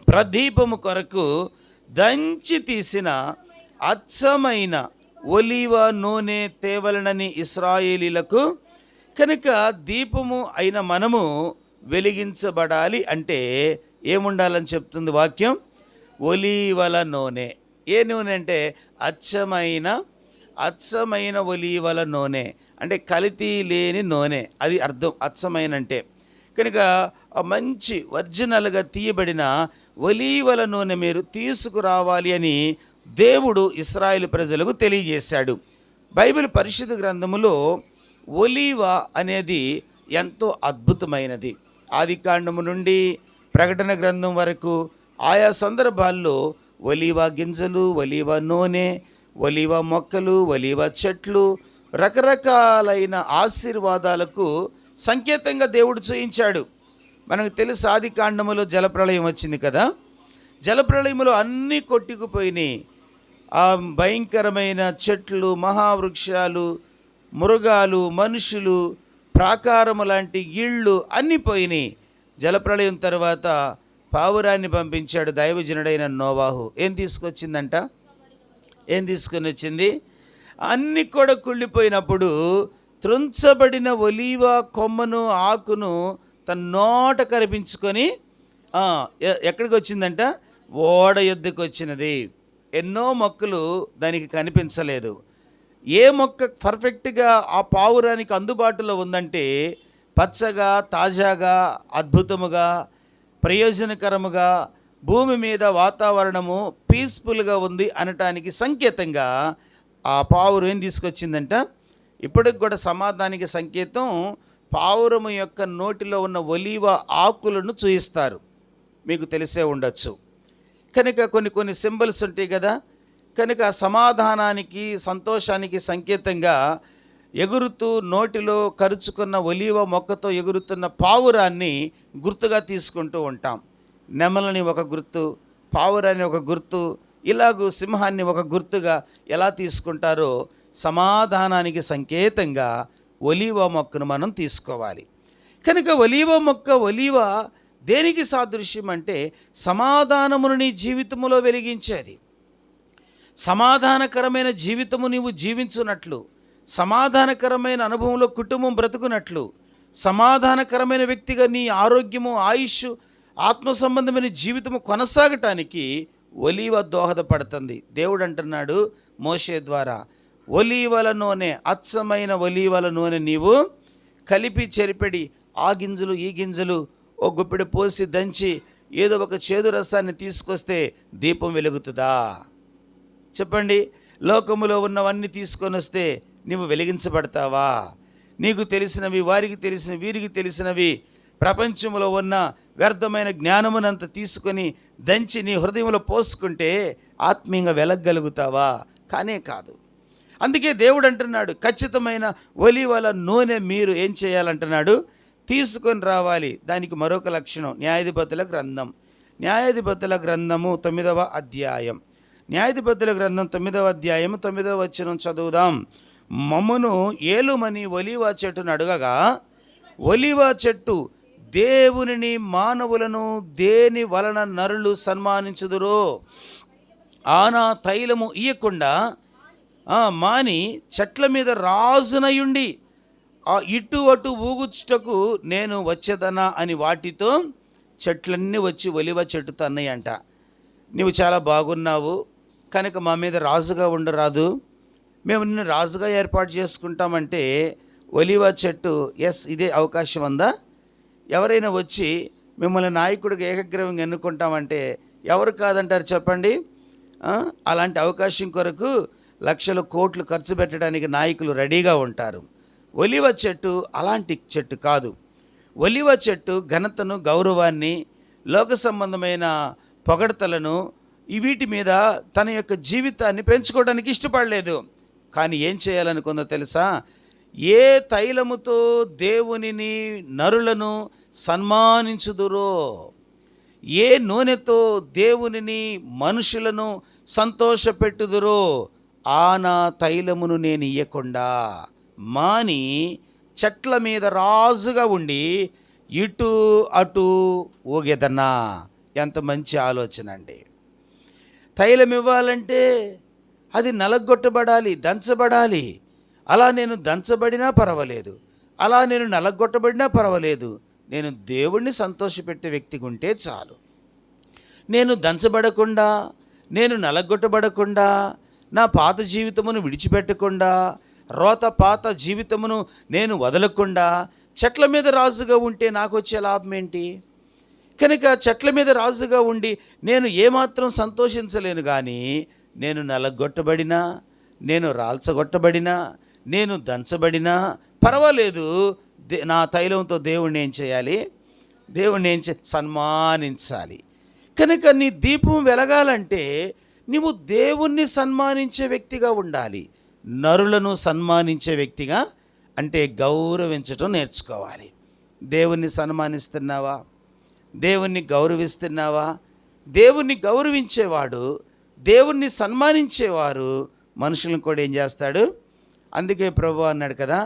ప్రదీపము కొరకు దంచి తీసిన అచ్చమైన ఒలీవ నూనె తేవలనని ఇశ్రాయేలీలకు. కనుక దీపము అయిన మనము వెలిగించబడాలి అంటే ఏముండాలని చెప్తుంది వాక్యం? ఒలీవల నూనె. ఏ నూనె అంటే అచ్చమైన ఒలీవల నూనె, అంటే కల్తీ లేని నూనె, అది అర్థం అచ్చమైన అంటే. కనుక మంచి ఒరిజినల్గా తీయబడిన ఒలీవల నూనె మీరు తీసుకురావాలి అని దేవుడు ఇశ్రాయేలు ప్రజలకు తెలియజేశాడు. బైబిల్ పరిశుద్ధ గ్రంథములో ఒలీవ అనేది ఎంతో అద్భుతమైనది. ఆదికాండము నుండి ప్రకటన గ్రంథం వరకు ఆయా సందర్భాల్లో ఒలీవ గింజలు, ఒలీవ నూనె, ఒలీవ మొక్కలు, ఒలీవ చెట్లు రకరకాలైన ఆశీర్వాదాలకు సంకేతంగా దేవుడు చూయించాడు. మనకు తెలుసు ఆదికాండములో జలప్రళయం వచ్చింది కదా. జలప్రళయములో అన్నీ కొట్టుకుపోయినాయి. ఆ భయంకరమైన చెట్లు, మహావృక్షాలు, మృగాలు, మనుషులు, ప్రాకారము లాంటి ఇళ్ళు అన్నీ పోయినాయి. జలప్రళయం తర్వాత పావురాన్ని పంపించాడు దైవజనుడైన నోవాహు. ఏం తీసుకొని వచ్చింది? అన్నీ కూడా కుళ్ళిపోయినప్పుడు త్రుంచబడిన ఒలీవ కొమ్మను, ఆకును తన నోట కరిపించుకొని ఎక్కడికి వచ్చిందంట? ఓడ యొద్దకు వచ్చినది. ఎన్నో మొక్కలు దానికి కనిపించలేదు. ఏ మొక్క పర్ఫెక్ట్గా ఆ పావురానికి అందుబాటులో ఉందంటే పచ్చగా, తాజాగా, అద్భుతముగా, ప్రయోజనకరముగా, భూమి మీద వాతావరణము పీస్ఫుల్గా ఉంది అనటానికి సంకేతంగా ఆ పావురం ఏం తీసుకొచ్చిందంట? ఇప్పటికి కూడా సమాధానానికి సంకేతం పావురము యొక్క నోటిలో ఉన్న ఒలీవ ఆకులను చూయిస్తారు, మీకు తెలిసే ఉండొచ్చు. కనుక కొన్ని సింబల్స్ ఉంటాయి కదా. కనుక సమాధానానికి, సంతోషానికి సంకేతంగా ఎగురుతూ నోటిలో కరుచుకున్న ఒలీవ మొక్కతో ఎగురుతున్న పావురాన్ని గుర్తుగా తీసుకుంటూ ఉంటాం. నెమలని ఒక గుర్తు, పావురాన్ని ఒక గుర్తు, ఇలాగూ సింహాన్ని ఒక గుర్తుగా ఎలా తీసుకుంటారో సమాధానానికి సంకేతంగా ఒలీవ మొక్కను మనం తీసుకోవాలి. కనుక ఒలీవ మొక్క, ఒలీవ దేనికి సాదృశ్యం అంటే సమాధానమును నీ జీవితంలో వెలిగించేది. సమాధానకరమైన జీవితము నీవు జీవించున్నట్లు, సమాధానకరమైన అనుభవంలో కుటుంబం బ్రతుకున్నట్లు, సమాధానకరమైన వ్యక్తిగా నీ ఆరోగ్యము, ఆయుష్, ఆత్మ సంబంధమైన జీవితము కొనసాగటానికి ఒలీవ దోహదపడుతుంది. దేవుడు అంటున్నాడు మోషే ద్వారా, ఒలీవల నూనె, అచ్చమైన ఒలీవల నూనె నీవు కలిపి చెరిపెడి ఆ గింజలు ఈ గింజలు ఓ గుప్పెడు పోసి దంచి ఏదో ఒక చేదు రసాన్ని తీసుకొస్తే దీపం వెలుగుతుందా? చెప్పండి. లోకములో ఉన్నవన్నీ తీసుకొని వస్తే నీవు వెలిగించబడతావా? నీకు తెలిసినవి, వారికి తెలిసినవి, వీరికి తెలిసినవి, ప్రపంచంలో ఉన్న వ్యర్థమైన జ్ఞానమునంత తీసుకొని దంచి నీ హృదయంలో పోసుకుంటే ఆత్మీయంగా వెలగలుగుతావా? కానే కాదు. అందుకే దేవుడు అంటున్నాడు, ఖచ్చితమైన ఒలీవల నూనె మీరు ఏం చేయాలంటున్నాడు? తీసుకొని రావాలి. దానికి మరొక లక్షణం న్యాయాధిపతుల గ్రంథం. న్యాయాధిపతుల గ్రంథము 9వ అధ్యాయం. న్యాయాధిపతుల గ్రంథం 9వ అధ్యాయం 9వ వచనం చదువుదాం. మమ్మును ఏలుమని ఒలీవ చెట్టును అడగగా, ఒలీవ చెట్టు దేవునిని మానవులను దేని వలన నరులు సన్మానించుదురో ఆనా తైలము ఇయ్యకుండా మాని చెట్ల మీద రాజునయుండి ఇటు అటు ఊగుచుటకు నేను వచ్చేదనా అని వాటితో చెట్లన్నీ వచ్చి ఒలీవ చెట్టుతో అన్నాయంట, నీవు చాలా బాగున్నావు కనుక మా మీద రాజుగా ఉండరాదు, మేము నిన్ను రాజుగా ఏర్పాటు చేసుకుంటామంటే ఒలీవ చెట్టు ఎస్ ఇదే అవకాశం ఉందా? ఎవరైనా వచ్చి మిమ్మల్ని నాయకుడిగా ఏకగ్రీవంగా ఎన్నుకుంటామంటే ఎవరు కాదంటారు చెప్పండి? అలాంటి అవకాశం కొరకు లక్షల కోట్లు ఖర్చు పెట్టడానికి నాయకులు రెడీగా ఉంటారు. ఒలీవ చెట్టు అలాంటి చెట్టు కాదు. ఒలీవ చెట్టు ఘనతను, గౌరవాన్ని, లోక సంబంధమైన పొగడతలను వీటి మీద తన యొక్క జీవితాన్ని పెంచుకోవడానికి ఇష్టపడలేదు. కానీ ఏం చేయాలనుకుందో తెలుసా? ఏ తైలముతో దేవునిని, నరులను సన్మానించుదురో, ఏ నూనెతో దేవునిని, మనుషులను సంతోషపెట్టుదురో ఆనా తైలమును నేను ఇయ్యకుండా మాని చెట్ల మీద రాజుగా ఉండి ఇటు అటు ఊగెదన్నా. ఎంత మంచి ఆలోచన అండి. తైలం ఇవ్వాలంటే అది నలగొట్టబడాలి, దంచబడాలి. అలా నేను దంచబడినా పర్వాలేదు, అలా నేను నలగొట్టబడినా పర్వాలేదు, నేను దేవుణ్ణి సంతోషపెట్టే వ్యక్తిగా ఉంటే చాలు. నేను దంచబడకుండా, నేను నలగొట్టబడకుండా, నా పాత జీవితమును విడిచిపెట్టకుండా, రోత పాత జీవితమును నేను వదలకుండా చెట్ల మీద రాజుగా ఉంటే నాకు వచ్చే లాభం ఏంటి? కనుక చెట్ల మీద రాజుగా ఉండి నేను ఏమాత్రం సంతోషించలేను. కానీ నేను నలగొట్టబడినా, నేను రాల్చగొట్టబడినా, నేను దంచబడినా పర్వాలేదు, నా తైలంతో దేవుణ్ణి ఏం చేయాలి? దేవుణ్ణి సన్మానించాలి. కనుక నీ దీపం వెలగాలంటే నీవు దేవుణ్ణి సన్మానించే వ్యక్తిగా ఉండాలి. నరులను సన్మానించే వ్యక్తిగా అంటే గౌరవించటం నేర్చుకోవాలి. దేవుణ్ణి సన్మానిస్తున్నావా? దేవుణ్ణి గౌరవిస్తున్నావా? దేవుణ్ణి గౌరవించేవాడు, దేవుణ్ణి సన్మానించేవారు మనుషులను కూడా ఏం చేస్తాడు? అందుకే ప్రభువు అన్నాడు కదా,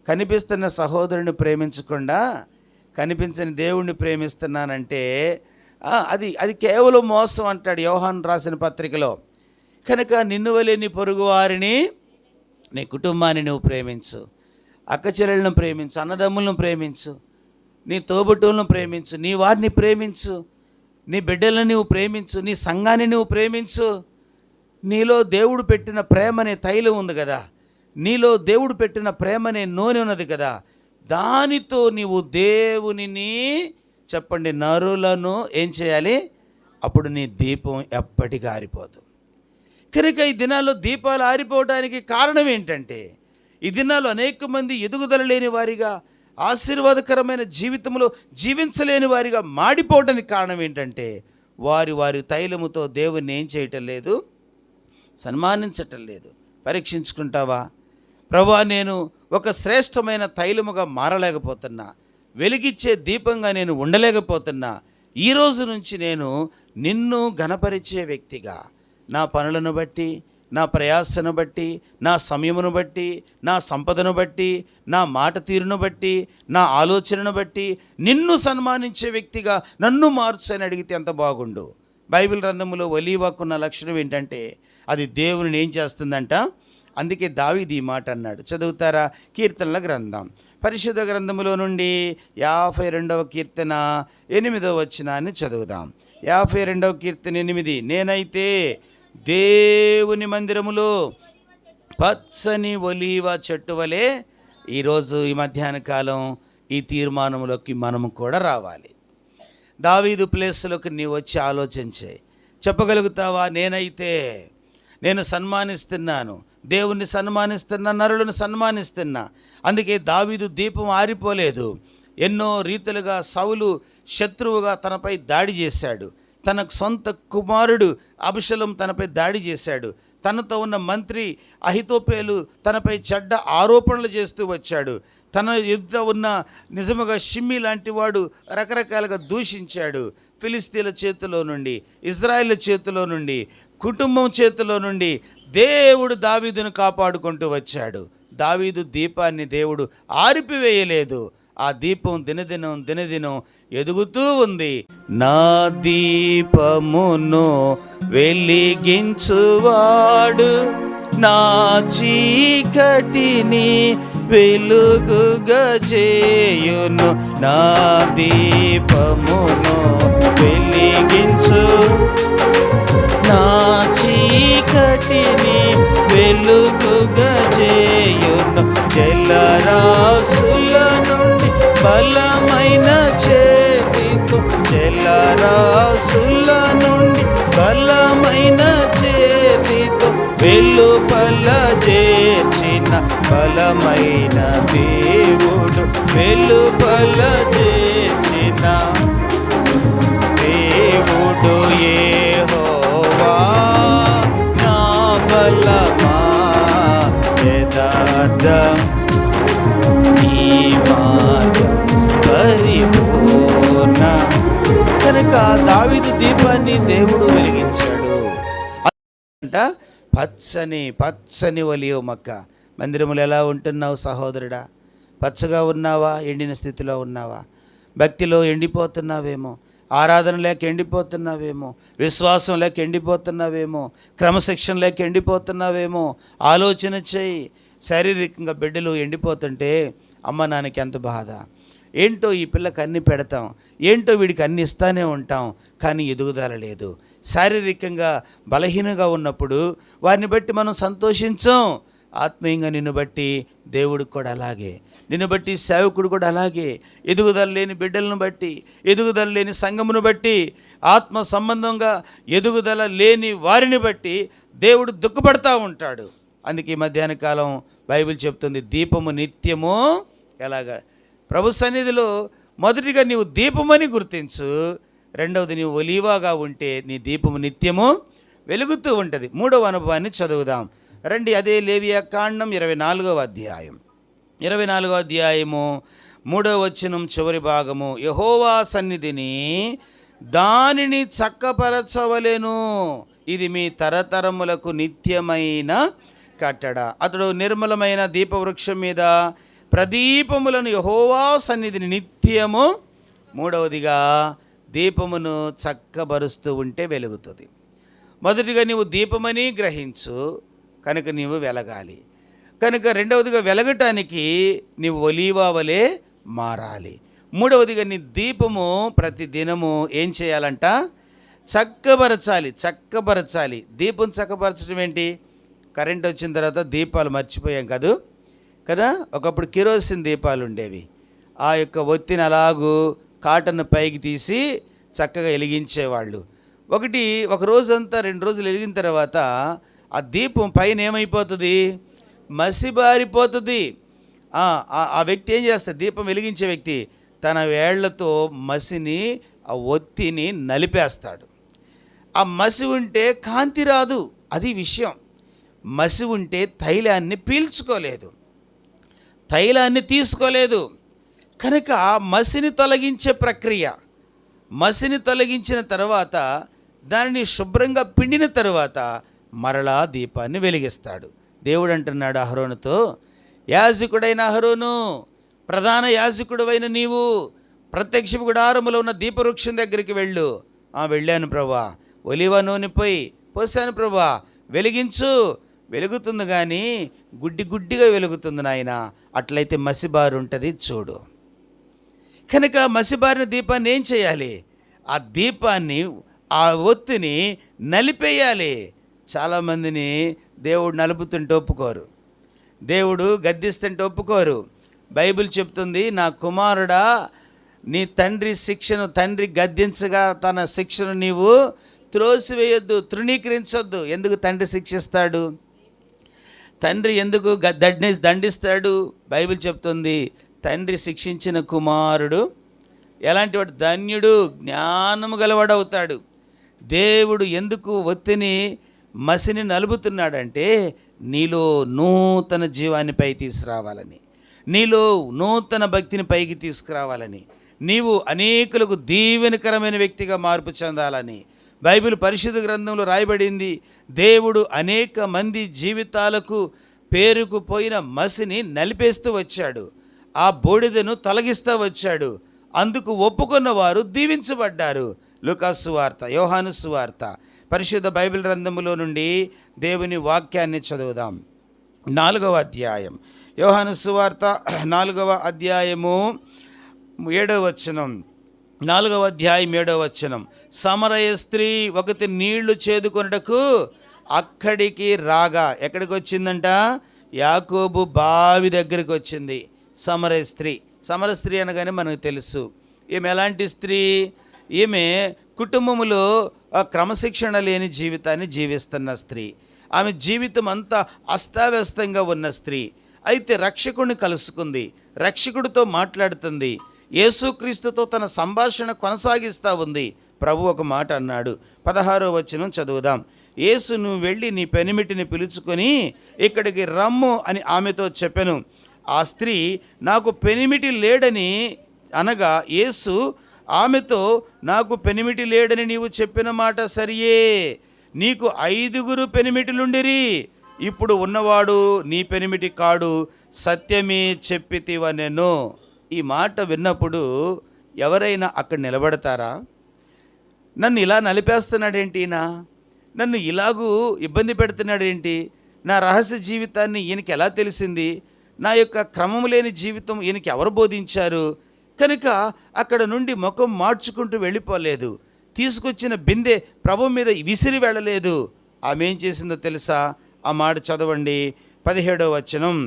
కనిపిస్తున్న సహోదరుని ప్రేమించకుండా కనిపించని దేవుణ్ణి ప్రేమిస్తున్నానంటే అది కేవలం మోసం అంటాడు యోహాను రాసిన పత్రికలో. కనుక నిన్ను వలె నీ పొరుగు వారిని, నీ కుటుంబాన్ని నువ్వు ప్రేమించు, అక్క చెల్లెలను ప్రేమించు, అన్నదమ్ములను ప్రేమించు, నీ తోబుట్టువులను ప్రేమించు, నీ వారిని ప్రేమించు, నీ బిడ్డలను నువ్వు ప్రేమించు, నీ సంఘాన్ని నువ్వు ప్రేమించు. నీలో దేవుడు పెట్టిన ప్రేమనే తైలం ఉంది కదా, నీలో దేవుడు పెట్టిన ప్రేమనే నూనె ఉన్నది కదా, దానితో నీవు దేవునిని చెప్పండి నరులను ఏం చేయాలి? అప్పుడు నీ దీపం ఎప్పటికీ ఆరిపోదు. కనుక ఈ దినాల్లో దీపాలు ఆరిపోవడానికి కారణం ఏంటంటే, ఈ దినాల్లో అనేక మంది ఎదుగుదల లేని వారిగా, ఆశీర్వాదకరమైన జీవితంలో జీవించలేని వారిగా మాడిపోవడానికి కారణం ఏంటంటే, వారి తైలముతో దేవుణ్ణి ఏం చేయటం లేదు? సన్మానించటం లేదు. పరీక్షించుకుంటావా? ప్రభువా, నేను ఒక శ్రేష్టమైన తైలముగా మారలేకపోతున్నా, వెలిగిచ్చే దీపంగా నేను ఉండలేకపోతున్నా. ఈ రోజు నుంచి నేను నిన్ను ఘనపరిచే వ్యక్తిగా, నా పనులను బట్టి, నా ప్రయాసను బట్టి, నా సమయమును బట్టి, నా సంపదను బట్టి, నా మాట తీరును బట్టి, నా ఆలోచనను బట్టి నిన్ను సన్మానించే వ్యక్తిగా నన్ను మార్చు అని అడిగితే ఎంత బాగుండు. బైబిల్ గ్రంథంలో ఒలీవకున్న లక్షణం ఏంటంటే అది దేవుని ఏం చేస్తుందంట. అందుకే దావీదు ఈ మాట అన్నాడు. చదువుతారా? కీర్తనల గ్రంథం, పరిశుద్ధ గ్రంథములో నుండి 52వ కీర్తన 8వ వచనాన్ని చదువుదాం. 52వ కీర్తన 8. నేనైతే దేవుని మందిరములో పచ్చని ఒలీవ చెట్టు వలె, ఈరోజు ఈ మధ్యాహ్న కాలం ఈ తీర్మానంలోకి మనము కూడా రావాలి. దావీదు ప్లేస్లోకి నీవు వచ్చి ఆలోచించే చెప్పగలుగుతావా? నేనైతే నేను సన్మానిస్తున్నాను, దేవుణ్ణి సన్మానిస్తున్నా, నరులను సన్మానిస్తున్నా. అందుకే దావీదు దీపం ఆరిపోలేదు. ఎన్నో రీతులుగా సౌలు శత్రువుగా తనపై దాడి చేశాడు. తన సొంత కుమారుడు అబషలోము తనపై దాడి చేశాడు. తనతో ఉన్న మంత్రి అహితోపేలు తనపై చెడ్డ ఆరోపణలు చేస్తూ వచ్చాడు. తన యుద్ధ ఉన్న నిజముగా షిమ్మి లాంటి వాడు రకరకాలుగా దూషించాడు. ఫిలిస్తీన్ల చేతిలో నుండి, ఇజ్రాయేల్ చేతిలో నుండి, కుటుంబం చేతిలో నుండి దేవుడు దావీదును కాపాడుకుంటూ వచ్చాడు. దావీదు దీపాన్ని దేవుడు ఆరిపివేయలేదు. ఆ దీపం దినదినం ఎదుగుతూ ఉంది. నా దీపమును వెలిగించువాడు నా చీకటిని వెలుగుగా చేయును. నా దీపమును వెలిగించు, నా చీకటిని వెలుగుగా చేయును. జలరాశుల నుండి బలమైన చేతితో, జలరాశుల నుండి బలమైన చేతితో వెలుపల చేర్చిన బలమైన దేవుడు, వెలుపల చేర్చిన దేవుడు యెహోవా నా బలమా, యథార్థం నీ మార్గం పరిపూర్ణ. కనుక దావీదు దీపాన్ని దేవుడు వెలిగించాడు. అంట పచ్చని ఒలీవ మొక్క. మందిరములు ఎలా ఉంటున్నావు సహోదరుడా? పచ్చగా ఉన్నావా? ఎండిన స్థితిలో ఉన్నావా? భక్తిలో ఎండిపోతున్నావేమో, ఆరాధన లేక ఎండిపోతున్నావేమో, విశ్వాసం లేక ఎండిపోతున్నావేమో, క్రమశిక్షణ లేక ఎండిపోతున్నావేమో. ఆలోచన చేయి. శారీరకంగా బిడ్డలు ఎండిపోతుంటే అమ్మ నాన్నకి ఎంత బాధ. ఏంటో ఈ పిల్లకి అన్ని పెడతాం, ఏంటో వీడికి అన్ని ఇస్తానే ఉంటాం, కానీ ఎదుగుదల లేదు. శారీరకంగా బలహీనంగా ఉన్నప్పుడు వారిని బట్టి మనం సంతోషించాం. ఆత్మీయంగా నిన్ను బట్టి దేవుడికి కూడా అలాగే, నిన్ను బట్టి సేవకుడు కూడా అలాగే. ఎదుగుదల లేని బిడ్డలను బట్టి, ఎదుగుదల లేని సంఘమును బట్టి, ఆత్మ సంబంధంగా ఎదుగుదల లేని వారిని బట్టి దేవుడు దుఃఖపడతా ఉంటాడు. అందుకే ఈ మధ్యాహ్న కాలం బైబిల్ చెప్తుంది, దీపము నిత్యము ఎలాగా. ప్రభు సన్నిధిలో మొదటిగా నీవు దీపమని గుర్తించు. రెండవది, నీవు ఒలీవాగా ఉంటే నీ దీపము నిత్యము వెలుగుతూ ఉంటుంది. మూడవ అనుభవాన్ని చదువుదాం రండి. అదే లేవియా కాండం 24వ అధ్యాయం, 24వ అధ్యాయము 3వ వచనం చివరి భాగము. యెహోవా సన్నిధిని దానిని చక్కపరచవలెను, ఇది మీ తరతరములకు నిత్యమైన కట్టడ. అతడు నిర్మలమైన దీపవృక్షం మీద ప్రదీపములను యెహోవా సన్నిధిని నిత్యము. మూడవదిగా, దీపమును చక్కబరుస్తూ ఉంటే వెలుగుతుంది. మొదటిగా నీవు దీపమని గ్రహించు, కనుక నీవు వెలగాలి. కనుక రెండవదిగా వెలగటానికి నీవు ఒలీవా వలె మారాలి. మూడవదిగా నీ దీపము ప్రతి దినము ఏం చేయాలంట? చక్కబరచాలి. దీపం చక్కబరచడం ఏంటి? కరెంట్ వచ్చిన తర్వాత దీపాలు మర్చిపోయాం కదా. ఒకప్పుడు కిరోసిన్ దీపాలు ఉండేవి. ఆ యొక్క ఒత్తిని అలాగూ కాటన్ పైకి తీసి చక్కగా వెలిగించేవాళ్ళు. ఒక రోజంతా 2 రోజులు వెలిగిన తర్వాత ఆ దీపం పైన ఏమైపోతుంది? మసిబారిపోతుంది. ఆ వ్యక్తి ఏం చేస్తాడు? దీపం వెలిగించే వ్యక్తి తన వేళ్లతో మసిని, ఆ ఒత్తిని నలిపేస్తాడు. ఆ మసి ఉంటే కాంతి రాదు, అది విషయం. మసి ఉంటే తైలాన్ని పీల్చుకోలేదు. తైలాన్ని తీసుకోలేదు. కనుక మసిని తొలగించే ప్రక్రియ, మసిని తొలగించిన తర్వాత దానిని శుభ్రంగా పిండిన తర్వాత మరలా దీపాన్ని వెలిగిస్తాడు. దేవుడు అంటున్నాడు అహరోనుతో, యాజకుడైన అహరోను, ప్రధాన యాజకుడైన నీవు ప్రత్యక్ష గుడారములో ఉన్న దీపవృక్షం దగ్గరికి వెళ్ళు. వెళ్ళాను ప్రభా, ఒలివ నూనె పోసాను ప్రభా, వెలిగించు. వెలుగుతుంది కానీ గుడ్డిగా వెలుగుతుంది నాయన, అట్లయితే మసిబారు ఉంటుంది చూడు. కనుక మసిబారిన దీపాన్ని ఏం చేయాలి? ఆ దీపాన్ని, ఆ ఒత్తిని నలిపేయాలి. చాలామందిని దేవుడు నలుపుతుంటే ఒప్పుకోరు, దేవుడు గద్దిస్తుంటే ఒప్పుకోరు. బైబిల్ చెప్తుంది, నా కుమారుడా, నీ తండ్రి శిక్షను, తండ్రి గద్దించగా తన శిక్షను నీవు త్రోసివేయొద్దు, తృణీకరించొద్దు. ఎందుకు తండ్రి శిక్షిస్తాడు? తండ్రి ఎందుకు దండిస్తాడు? బైబిల్ చెప్తుంది, తండ్రి శిక్షించిన కుమారుడు ఎలాంటి వాడు? ధన్యుడు, జ్ఞానము గలవాడవుతాడు. దేవుడు ఎందుకు ఒత్తిని, మసిని నలుపుతున్నాడంటే నీలో నూతన జీవాన్ని పై తీసుకురావాలని, నీలో నూతన భక్తిని పైకి తీసుకురావాలని, నీవు అనేకులకు దీవెనకరమైన వ్యక్తిగా మార్పు చెందాలని. బైబిల్ పరిశుద్ధ గ్రంథంలో రాయబడింది, దేవుడు అనేక మంది జీవితాలకు పేరుకుపోయిన మసిని నలిపేస్తూ వచ్చాడు, ఆ బూడిదను తొలగిస్తూ వచ్చాడు. అందుకు ఒప్పుకున్న వారు దీవించబడ్డారు. లూకాసు సువార్త, యోహాను సువార్త, పరిశుద్ధ బైబిల్ గ్రంథములో నుండి దేవుని వాక్యాన్ని చదువుదాం. 4వ అధ్యాయం, యోహాను సువార్త 4వ అధ్యాయము 7వ వచనం. 4వ అధ్యాయం 7వ వచనం. సమరయ స్త్రీ ఒకటి నీళ్లు చేదుకొనుటకు అక్కడికి రాగా, ఎక్కడికి వచ్చిందంట? యాకోబు బావి దగ్గరికి వచ్చింది సమరయ స్త్రీ. సమర స్త్రీ అనగానే మనకు తెలుసు, ఈమె ఎలాంటి స్త్రీ? ఈమె కుటుంబంలో క్రమశిక్షణ లేని జీవితాన్ని జీవిస్తున్న స్త్రీ. ఆమె జీవితం అంతా అస్తావ్యస్తంగా ఉన్న స్త్రీ. అయితే రక్షకుడిని కలుసుకుంది, రక్షకుడితో మాట్లాడుతుంది, యేసుక్రీస్తుతో తన సంభాషణ కొనసాగిస్తూ ఉంది. ప్రభు ఒక మాట అన్నాడు, 16వ వచనం చదువుదాం. యేసు, నువ్వు వెళ్ళి నీ పెనిమిటిని పిలుచుకొని ఇక్కడికి రమ్ము అని ఆమెతో చెప్పెను. ఆ స్త్రీ, నాకు పెనిమిటి లేడని అనగా యేసు ఆమెతో, నాకు పెనిమిటి లేడని నీవు చెప్పిన మాట సరియే, నీకు 5 పెనిమిటిలుండిరి, ఇప్పుడు ఉన్నవాడు నీ పెనిమిటి కాడు, సత్యమే చెప్పితివనెను. ఈ మాట విన్నప్పుడు ఎవరైనా అక్కడ నిలబడతారా? నన్ను ఇలా నలిపేస్తున్నాడేంటి, నన్ను ఇలాగూ ఇబ్బంది పెడుతున్నాడేంటి, నా రహస్య జీవితాన్ని ఈయనకి ఎలా తెలిసింది, నా యొక్క క్రమం లేని జీవితం ఈయనకి ఎవరు బోధించారు? కనుక అక్కడ నుండి ముఖం మార్చుకుంటూ వెళ్ళిపోలేదు, తీసుకొచ్చిన బిందె ప్రభు మీద విసిరి వెళ్ళలేదు. ఆమె ఏం చేసిందో తెలుసా? ఆ మాట చదవండి, 17వ వచనం,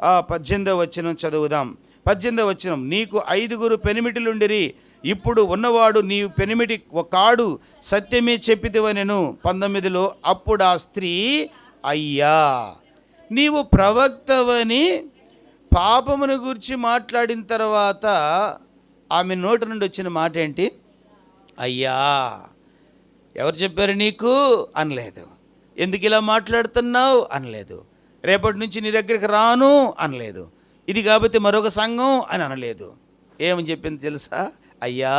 18వ వచనం చదువుదాం. 18వ వచనం. నీకు 5 పెనిమిటిలుండిరి, ఇప్పుడు ఉన్నవాడు నీ పెనిమిటి కాడు, సత్యమే చెప్పితివనెను. 19లో, అప్పుడు ఆ స్త్రీ, అయ్యా, నీవు ప్రవక్తవని పాపమును గురించి మాట్లాడిన తర్వాత ఆమె నోటి నుండి వచ్చిన మాట ఏంటి? అయ్యా. ఎవరు చెప్పారు నీకు అనలేదు. ఎందుకు ఇలా మాట్లాడుతున్నావు అనలేదు. రేపటి నుంచి నీ దగ్గరికి రాను అనలేదు. ఇది కాబట్టి మరొక సంఘం అని అనలేదు. ఏమని చెప్పింది తెలుసా? అయ్యా,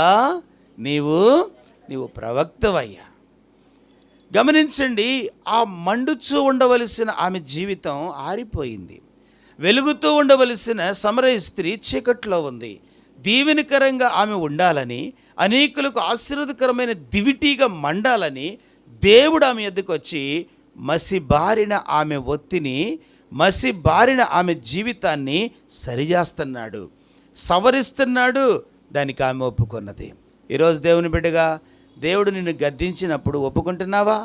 నీవు ప్రవక్తవయ్యా. గమనించండి, ఆ మండుచూ ఉండవలసిన ఆమె జీవితం ఆరిపోయింది. వెలుగుతూ ఉండవలసిన సమరయ స్త్రీ చీకట్లో ఉంది. దీవెనకరంగా ఆమె ఉండాలని, అనేకులకు ఆశీర్వాదకరమైన దివిటీగా మండాలని దేవుడు ఆమె ఎద్దుకు వచ్చి మసిబారిన ఆమె ఒత్తిని, మసిబారిన ఆమె జీవితాన్ని సరిచేస్తున్నాడు, సవరిస్తున్నాడు. దానికి ఆమె ఒప్పుకున్నది. ఈరోజు దేవుని బిడ్డగా దేవుడు నిన్ను గద్దించినప్పుడు ఒప్పుకుంటున్నావా?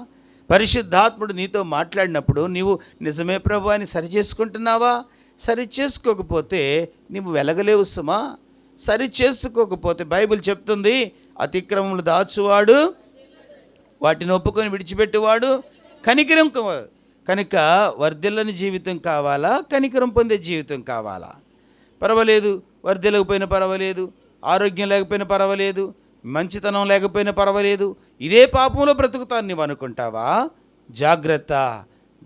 పరిశుద్ధాత్ముడు నీతో మాట్లాడినప్పుడు నీవు నిజమే ప్రభు అని సరిచేసుకుంటున్నావా? సరి చేసుకోకపోతే నీవు వెలగలేవు సుమా. సరి చేసుకోకపోతే బైబిల్ చెప్తుంది, అతిక్రమములు దాచువాడు వాటిని ఒప్పుకొని విడిచిపెట్టేవాడు కనికరం. కనుక వర్ధిల్లని జీవితం కావాలా, కనికరం పొందే జీవితం కావాలా? పర్వాలేదు, వర్ధిల్లకపోయినా పర్వాలేదు, ఆరోగ్యం లేకపోయినా పర్వాలేదు, మంచితనం లేకపోయినా పర్వాలేదు, ఇదే పాపంలో బ్రతుకుతాను నీవు అనుకుంటావా? జాగ్రత్త.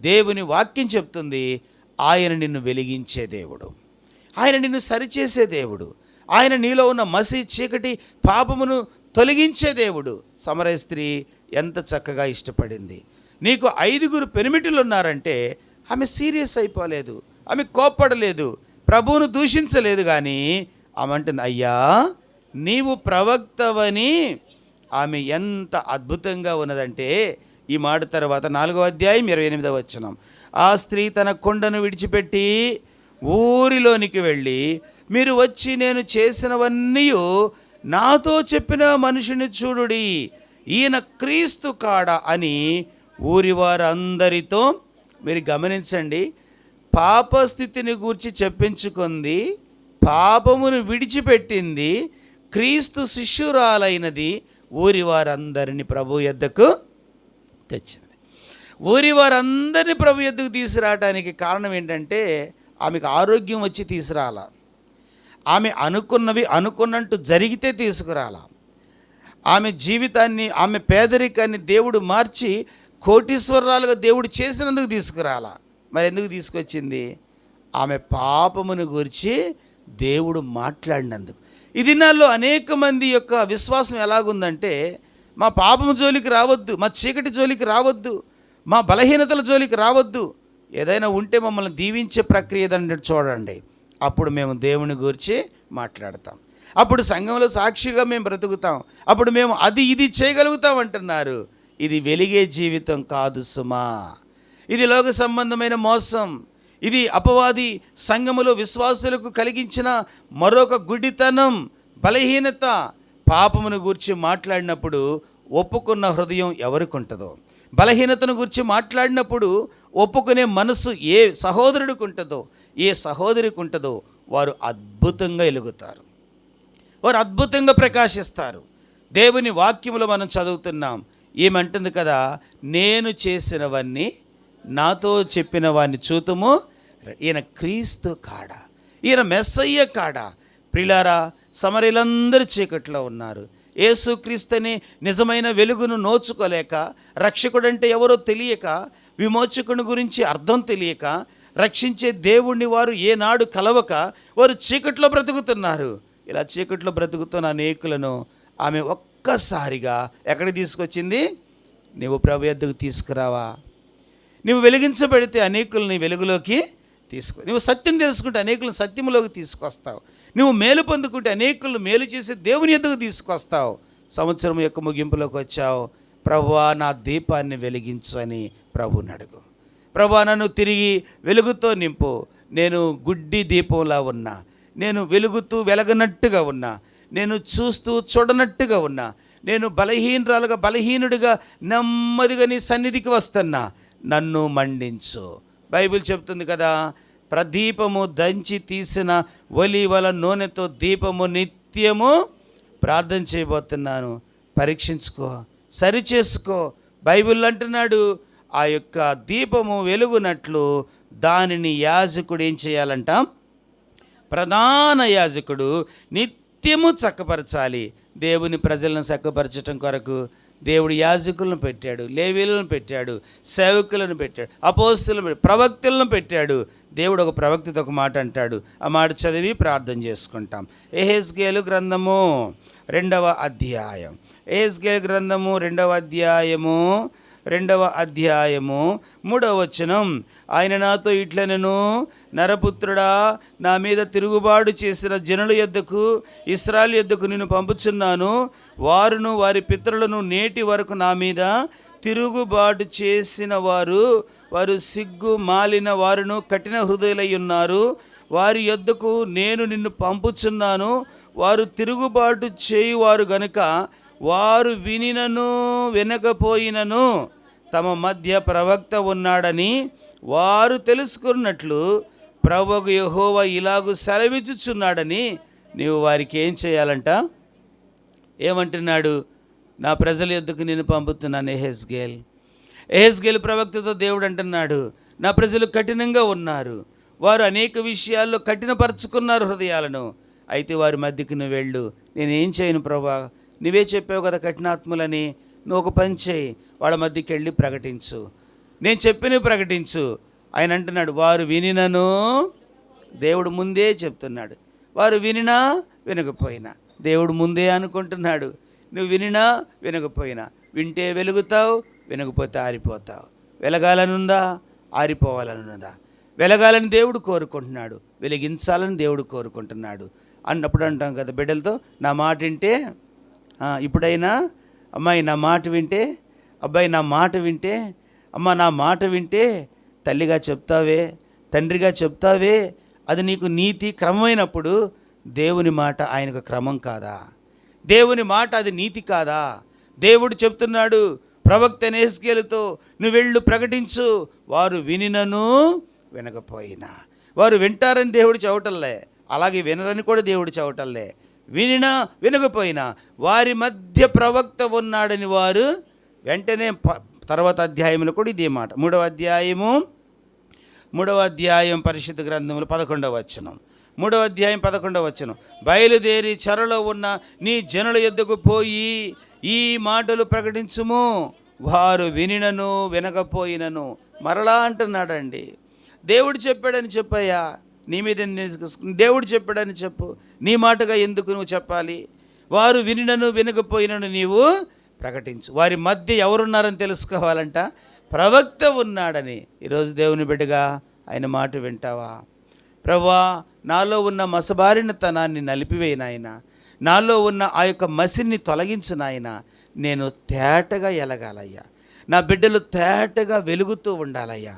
దేవుని వాక్యం చెప్తుంది, ఆయన నిన్ను వెలిగించే దేవుడు, ఆయన నిన్ను సరిచేసే దేవుడు, ఆయన నీలో ఉన్న మసి చీకటి పాపమును తొలగించే దేవుడు. సమరయ స్త్రీ ఎంత చక్కగా ఇష్టపడింది. నీకు 5 పెనిమిటిలు ఉన్నారంటే ఆమె సీరియస్ అయిపోలేదు, ఆమె కోప్పడలేదు, ప్రభువును దూషించలేదు. కానీ ఆమె అంటుంది, అయ్యా నీవు ప్రవక్తవని. ఆమె ఎంత అద్భుతంగా ఉన్నదంటే ఈ మాట తర్వాత 4వ అధ్యాయం 28వ వచనం, ఆ స్త్రీ తన కొండను విడిచిపెట్టి ఊరిలోనికి వెళ్ళి, మీరు వచ్చి నేను చేసినవన్నీ నాతో చెప్పిన మనుషుని చూడుడి, ఈయన క్రీస్తు కాడా అని ఊరి వారందరితో. మీరు గమనించండి, పాపస్థితిని గూర్చి చెప్పించుకుంది, పాపమును విడిచిపెట్టింది, క్రీస్తు శిష్యురాలైనది, ఊరి వారందరిని ప్రభు యొద్దకు తెచ్చింది. ఊరి వారందరినీ ప్రభు యొద్దకు తీసుకురావడానికి కారణం ఏంటంటే ఆమెకు ఆరోగ్యం వచ్చి తీసుకురాల, ఆమె అనుకున్నవి అనుకున్నట్టు జరిగితే తీసుకురాల, ఆమె జీవితాన్ని, ఆమె పేదరికాన్ని దేవుడు మార్చి కోటీశ్వరాలుగా దేవుడు చేసినందుకు తీసుకురాల. మరి ఎందుకు తీసుకొచ్చింది? ఆమె పాపమును గురించి దేవుడు మాట్లాడినందుకు. ఈ దినాల్లో అనేక మంది యొక్క విశ్వాసం ఎలాగుందంటే, మా పాపము జోలికి రావద్దు, మా చీకటి జోలికి రావద్దు, మా బలహీనతల జోలికి రావద్దు, ఏదైనా ఉంటే మమ్మల్ని దీవించే ప్రక్రియ ఏదంటే చూడండి, అప్పుడు మేము దేవుని గురించి మాట్లాడతాం, అప్పుడు సంఘంలో సాక్షిగా మేము బ్రతుకుతాం, అప్పుడు మేము అది ఇది చేయగలుగుతాం అంటున్నారు. ఇది వెలిగే జీవితం కాదు సుమా, ఇది లోక సంబంధమైన మోసం, ఇది అపవాది సంఘములో విశ్వాసులకు కలిగించిన మరొక గుడితనం, బలహీనత. పాపమును గూర్చి మాట్లాడినప్పుడు ఒప్పుకున్న హృదయం ఎవరికి ఉంటుందో, బలహీనతను గురించి మాట్లాడినప్పుడు ఒప్పుకునే మనసు ఏ సహోదరుడికి ఉంటుందో, ఏ సహోదరికి ఉంటుందో, వారు అద్భుతంగా ఎలుగుతారు, వారు అద్భుతంగా ప్రకాశిస్తారు. దేవుని వాక్యములో మనం చదువుతున్నాం, ఏమంటుంది కదా, నేను చేసినవన్నీ నాతో చెప్పిన వాడిని చూతుము, ఈయన క్రీస్తు కాడా, ఈయన మెస్సయ్య కాడా. ప్రియులారా, సమరయులందరూ చీకట్లో ఉన్నారు. యేసుక్రీస్తుని నిజమైన వెలుగును నోచుకోలేక, రక్షకుడంటే ఎవరో తెలియక, విమోచకుని గురించి అర్థం తెలియక, రక్షించే దేవుణ్ణి వారు ఏనాడు కలవక వారు చీకట్లో బ్రతుకుతున్నారు. ఇలా చీకట్లో బ్రతుకుతున్న అనేకులను ఆమె ఒక్కసారిగా ఎక్కడికి తీసుకొచ్చింది? నువ్వు ప్రభు యొద్దకు తీసుకురావా? నువ్వు వెలిగించబడితే అనేకుల్ని వెలుగులోకి నువ్వు సత్యం తెలుసుకుంటే అనేకులను సత్యంలోకి తీసుకొస్తావు. నువ్వు మేలు పొందుకుంటే అనేకులను మేలు చేసి దేవుని యొద్దకు తీసుకొస్తావు. సంవత్సరం యొక్క ముగింపులోకి వచ్చావు, ప్రభువా నా దీపాన్ని వెలిగించు అని ప్రభువుని అడుగు. ప్రభువా నన్ను తిరిగి వెలుగుతో నింపు, నేను గుడ్డి దీపంలా ఉన్నా, నేను వెలుగుతూ వెలగనట్టుగా ఉన్నా, నేను చూస్తూ చూడనట్టుగా ఉన్నా, నేను బలహీనుడిగా నెమ్మదిగా నీ సన్నిధికి వస్తున్నా, నన్ను మండించు. బైబిల్ చెప్తుంది కదా, ప్రదీపము దంచి తీసిన ఒలీవల నూనెతో దీపము నిత్యము ప్రార్థన చేయబోతున్నాను, పరీక్షించుకో, సరిచేసుకో. బైబిల్ అంటున్నాడు, ఆ యొక్క దీపము వెలుగునట్లు దానిని యాజకుడు ఏం చేయాలంట? ప్రధాన యాజకుడు నిత్యము చక్కపరచాలి. దేవుని ప్రజలను చక్కపరచటం కొరకు దేవుడు యాజకులను పెట్టాడు, లేవీలను పెట్టాడు, సేవకులను పెట్టాడు, అపోస్తలులను పెట్టాడు, ప్రవక్తలను పెట్టాడు. దేవుడు ఒక ప్రవక్తతో ఒక మాట అంటాడు, ఆ మాట చదివి ప్రార్థన చేసుకుంటాం. యెహెజ్కేలు గ్రంథము 2వ అధ్యాయం, యెహెజ్కేలు గ్రంథము 2వ అధ్యాయము 3వ వచనం. ఆయన నాతో ఇట్లనెను, నరపుత్రుడా, నా మీద తిరుగుబాటు చేసిన జనుల యొద్దకు, ఇశ్రాయేలు యొద్దకు నిన్ను పంపుచున్నాను. వారును వారి పితరులను నేటి వరకు నా మీద తిరుగుబాటు చేసిన వారు సిగ్గు మాలిన వారును కఠిన హృదయులై ఉన్నారు. వారి యొద్దకు నేను నిన్ను పంపుచున్నాను. వారు తిరుగుబాటు చేయువారు గనుక వారు వినినను వినకపోయినను తమ మధ్య ప్రవక్త ఉన్నాడని వారు తెలుసుకున్నట్లు ప్రభువు యెహోవా ఇలాగు సెలవిచ్చుచున్నాడని నీవు వారికి ఏం చేయాలంట? ఏమంటున్నాడు? నా ప్రజల యొద్దకు నేను పంపుతున్నాను. యెహెజ్కేలు ప్రవక్తతో దేవుడు అంటున్నాడు, నా ప్రజలు కఠినంగా ఉన్నారు, వారు అనేక విషయాల్లో కఠినపరుచుకున్నారు హృదయాలను. అయితే వారి మధ్యకి నువ్వు వెళ్ళు. నేనేం చేయను ప్రభా, నువ్వే చెప్పావు కదా కఠినాత్ములని. నువ్వు ఒక పని చేయి, వాళ్ళ మధ్యకి వెళ్ళి ప్రకటించు, నేను చెప్పినవి ప్రకటించు. ఆయన అంటున్నాడు, వారు వినినను, దేవుడు ముందే చెప్తున్నాడు, వారు వినినా వినకపోయినా, దేవుడు ముందే అనుకుంటున్నాడు. నువ్వు వినినా వినకపోయినా, వింటే వెలుగుతావు, వినకపోతే ఆరిపోతావు. వెలగాలనుందా, ఆరిపోవాలనుందా? వెలగాలని దేవుడు కోరుకుంటున్నాడు, వెలిగించాలని దేవుడు కోరుకుంటున్నాడు. అన్నప్పుడు అంటాం కదా బిడ్డలతో, నా మాట వింటే, ఇప్పుడైనా అమ్మాయి నా మాట వింటే, అబ్బాయి నా మాట వింటే, అమ్మ నా మాట వింటే తల్లిగా చెప్తావే, తండ్రిగా చెప్తావే, అది నీకు నీతి క్రమమైనప్పుడు దేవుని మాట ఆయనకు క్రమం కాదా? దేవుని మాట అది నీతి కాదా? దేవుడు చెప్తున్నాడు ప్రవక్త యెహెజ్కేలుతో, నువ్వు వెళ్ళు ప్రకటించు, వారు వినినను వినకపోయినా. వారు వింటారని దేవుడు చెప్పటంలే, అలాగే వినరని కూడా దేవుడు చెప్పటంలే. వినినా వినకపోయినా వారి మధ్య ప్రవక్త ఉన్నాడని వారు వెంటనే తర్వాత అధ్యాయంలో కూడా ఇదే మాట, మూడవ అధ్యాయం పరిశుద్ధ గ్రంథంలో 11వ వచనం, 3వ అధ్యాయం 11వ వచనం, బయలుదేరి చెరలో ఉన్న నీ జనుల యొద్దకు పోయి ఈ మాటలు ప్రకటించుము, వారు వినినను వినకపోయినను. మరలా అంటున్నాడండి, దేవుడు చెప్పాడని చెప్పయ్యా, నీ మీద దేవుడు చెప్పాడని చెప్పు, నీ మాటగా ఎందుకు నువ్వు చెప్పాలి? వారు వినినను వినకపోయినను నీవు ప్రకటించు. వారి మధ్య ఎవరున్నారని తెలుసుకోవాలంట, ప్రవక్త ఉన్నాడని. ఈరోజు దేవుని బిడ్డగా ఆయన మాట వింటావా? ప్రభువా, నాలో ఉన్న మసబారిన తనాన్ని నలిపివేయి నాయన, నాలో ఉన్న ఆ యొక్క మసిని తొలగించు నాయన. నేను తేటగా ఎలగాలయ్యా, నా బిడ్డలు తేటగా వెలుగుతూ ఉండాలయ్యా.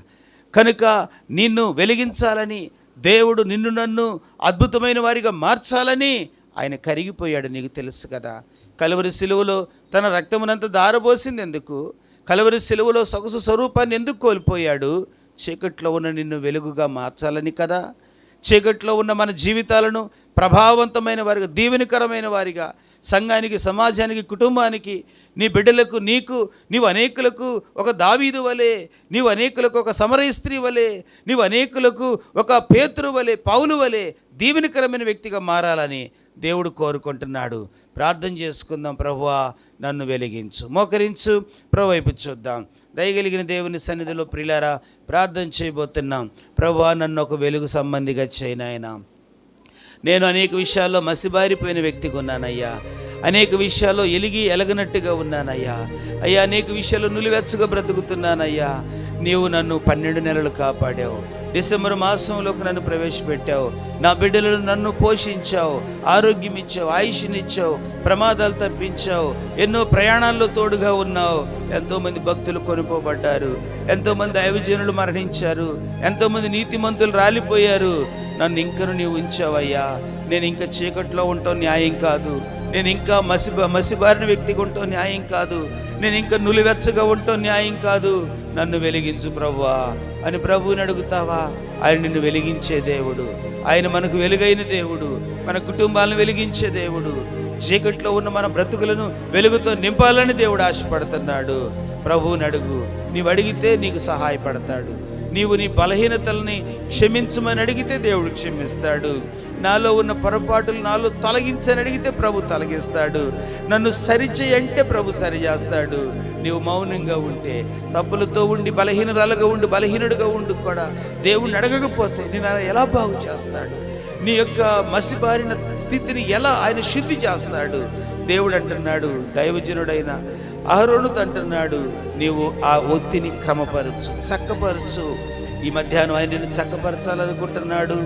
కనుక నిన్ను వెలిగించాలని దేవుడు నిన్ను నన్ను అద్భుతమైన వారిగా మార్చాలని ఆయన కరిగిపోయాడు. నీకు తెలుసు కదా, కలువరి సిలువలో తన రక్తమునంతా దారబోసింది ఎందుకు? కలువరి సిలువలో సొగసు స్వరూపాన్ని ఎందుకు కోల్పోయాడు? చీకట్లో ఉన్న నిన్ను వెలుగుగా మార్చాలని కదా. చీకట్లో ఉన్న మన జీవితాలను ప్రభావవంతమైన వారిగా, దీవెనకరమైన వారిగా, సంఘానికి, సమాజానికి, కుటుంబానికి, నీ బిడ్డలకు, నీవు అనేకులకు ఒక దావీదు వలె, నీవు అనేకులకు ఒక సమరయ స్త్రీ వలె, నీవు అనేకులకు ఒక పేతురు వలె, పౌలు వలె దీవెనకరమైన వ్యక్తిగా మారాలని దేవుడు కోరుకుంటున్నాడు. ప్రార్థన చేసుకుందాం. ప్రభువా, నన్ను వెలిగించు. మోకరించు, ప్రభు వైపు చూద్దాం. దయగలిగిన దేవుని సన్నిధిలో ప్రియులారా ప్రార్థన చేయబోతున్నాం. ప్రభువా, నన్ను ఒక వెలుగు సంబంధిగా చేయనాయనా. నేను అనేక విషయాల్లో మసిబారిపోయిన వ్యక్తిగా ఉన్నానయ్యా, అనేక విషయాల్లో ఎలగనట్టుగా ఉన్నానయ్యా. అయ్యా, అనేక విషయాల్లో నులివెచ్చగా బ్రతుకుతున్నానయ్యా. నీవు నన్ను 12 నెలలు కాపాడావు. డిసెంబర్ మాసంలోకి నన్ను ప్రవేశపెట్టావు. నా బిడ్డలను నన్ను పోషించావు, ఆరోగ్యం ఇచ్చావు, ఆయుష్నిచ్చావు, ప్రమాదాలు తప్పించావు, ఎన్నో ప్రయాణాల్లో తోడుగా ఉన్నావు. ఎంతోమంది భక్తులు కొనుక్కోబడ్డారు, ఎంతోమంది దైవజనులు మరణించారు, ఎంతోమంది నీతిమంతులు రాలిపోయారు. నన్ను ఇంకను నీవు ఉంచావయ్యా. నేను ఇంకా చీకట్లో ఉంటాం న్యాయం కాదు, నేను ఇంకా మసిబారిన వ్యక్తిగా ఉంటాం న్యాయం కాదు, నేను ఇంకా నులివెచ్చగా ఉంటాం న్యాయం కాదు. నన్ను వెలిగించు ప్రభువా అని ప్రభువుని అడుగుతావా? ఆయన నిన్ను వెలిగించే దేవుడు, ఆయన మనకు వెలుగైన దేవుడు, మన కుటుంబాలను వెలిగించే దేవుడు. చీకట్లో ఉన్న మన బ్రతుకులను వెలుగుతో నింపాలని దేవుడు ఆశపడుతున్నాడు. ప్రభువుని అడుగు. నీవు అడిగితే నీకు సహాయపడతాడు. నీవు నీ బలహీనతల్ని క్షమించమని అడిగితే దేవుడు క్షమిస్తాడు. నాలో ఉన్న పొరపాటులు నాలో తొలగించని అడిగితే ప్రభు తొలగిస్తాడు. నన్ను సరిచేయంటే ప్రభు సరిచేస్తాడు. నీవు మౌనంగా ఉంటే, తప్పులతో ఉండి, బలహీనురాలుగా ఉండి, బలహీనుడిగా ఉండి కూడా దేవుణ్ణి అడగకపోతే నేను ఎలా బాగు చేస్తాడు? నీ యొక్క మసిబారిన స్థితిని ఎలా ఆయన శుద్ధి చేస్తాడు? దేవుడు అంటున్నాడు, దైవజనుడైన అహరోనుతో అంటున్నాడు, నీవు ఆ ఒత్తిని క్రమపరచు, చక్కపరచు. ఈ మధ్యాహ్నం ఆయన నిన్ను చక్కపరచాలనుకుంటున్నాడు.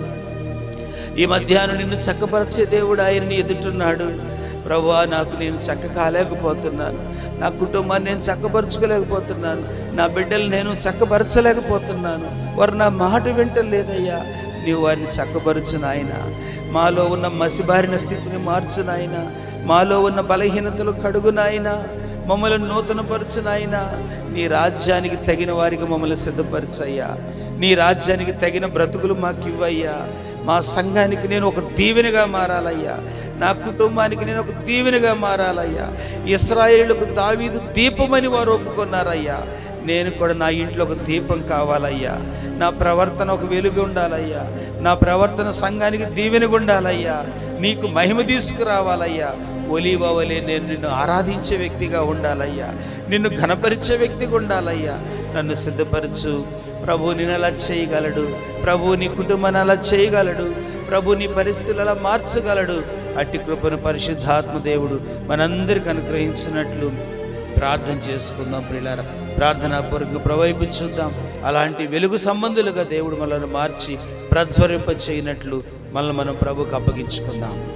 ఈ మధ్యాహ్నం నిన్ను చక్కపరిచే దేవుడు ఆయన్ని ఎదుటున్నాడు. ప్రభువా, నేను చక్క కాలేకపోతున్నాను, నా కుటుంబాన్ని నేను చక్కపరచుకోలేకపోతున్నాను, నా బిడ్డలు నేను చక్కపరచలేకపోతున్నాను, వారు నా మాట వింటలేదయ్యా. నీవు వారిని చక్కపరచు నాయన. మాలో ఉన్న మసిబారిన స్థితిని మార్చు నాయన. మాలో ఉన్న బలహీనతలు కడుగు నాయన. మమ్మల్ని నూతనపరచు నాయన. నీ రాజ్యానికి తగిన వారికి మమ్మల్ని సిద్ధపరచయ్యా. నీ రాజ్యానికి తగిన బ్రతుకులు మాకు ఇవ్వయ్యా. మా సంఘానికి నేను ఒక దీవెనగా మారాలయ్యా. నా కుటుంబానికి నేను ఒక దీవెనగా మారాలయ్యా. ఇశ్రాయేలుకు దావీదు దీపమని వారు ఒప్పుకున్నారయ్యా. నేను కూడా నా ఇంట్లో ఒక దీపం కావాలయ్యా. నా ప్రవర్తన ఒక వెలుగు ఉండాలయ్యా. నా ప్రవర్తన సంఘానికి దీవెనగా ఉండాలయ్యా. నీకు మహిమ తీసుకురావాలయ్యా. ఒలీవ వలె నేను నిన్ను ఆరాధించే వ్యక్తిగా ఉండాలయ్యా. నిన్ను ఘనపరిచే వ్యక్తిగా ఉండాలయ్యా. నన్ను సిద్ధపరచు ప్రభు నిన్ను అలా చేయగలడు. ప్రభు నీ కుటుంబాన్ని అలా చేయగలడు. ప్రభు నీ పరిస్థితులు అలా మార్చగలడు. అట్టి కృపను పరిశుద్ధాత్మ దేవుడు మనందరికి అనుగ్రహించినట్లు ప్రార్థన చేసుకుందాం. ప్రియులారా, ప్రార్థనాపూర్వకంగా ప్రవైపు చూద్దాం. అలాంటి వెలుగు సంబంధులుగా దేవుడు మనల్ని మార్చి ప్రజ్వరింప చేయనట్లు మనల్ని మనం ప్రభుకు అప్పగించుకుందాం.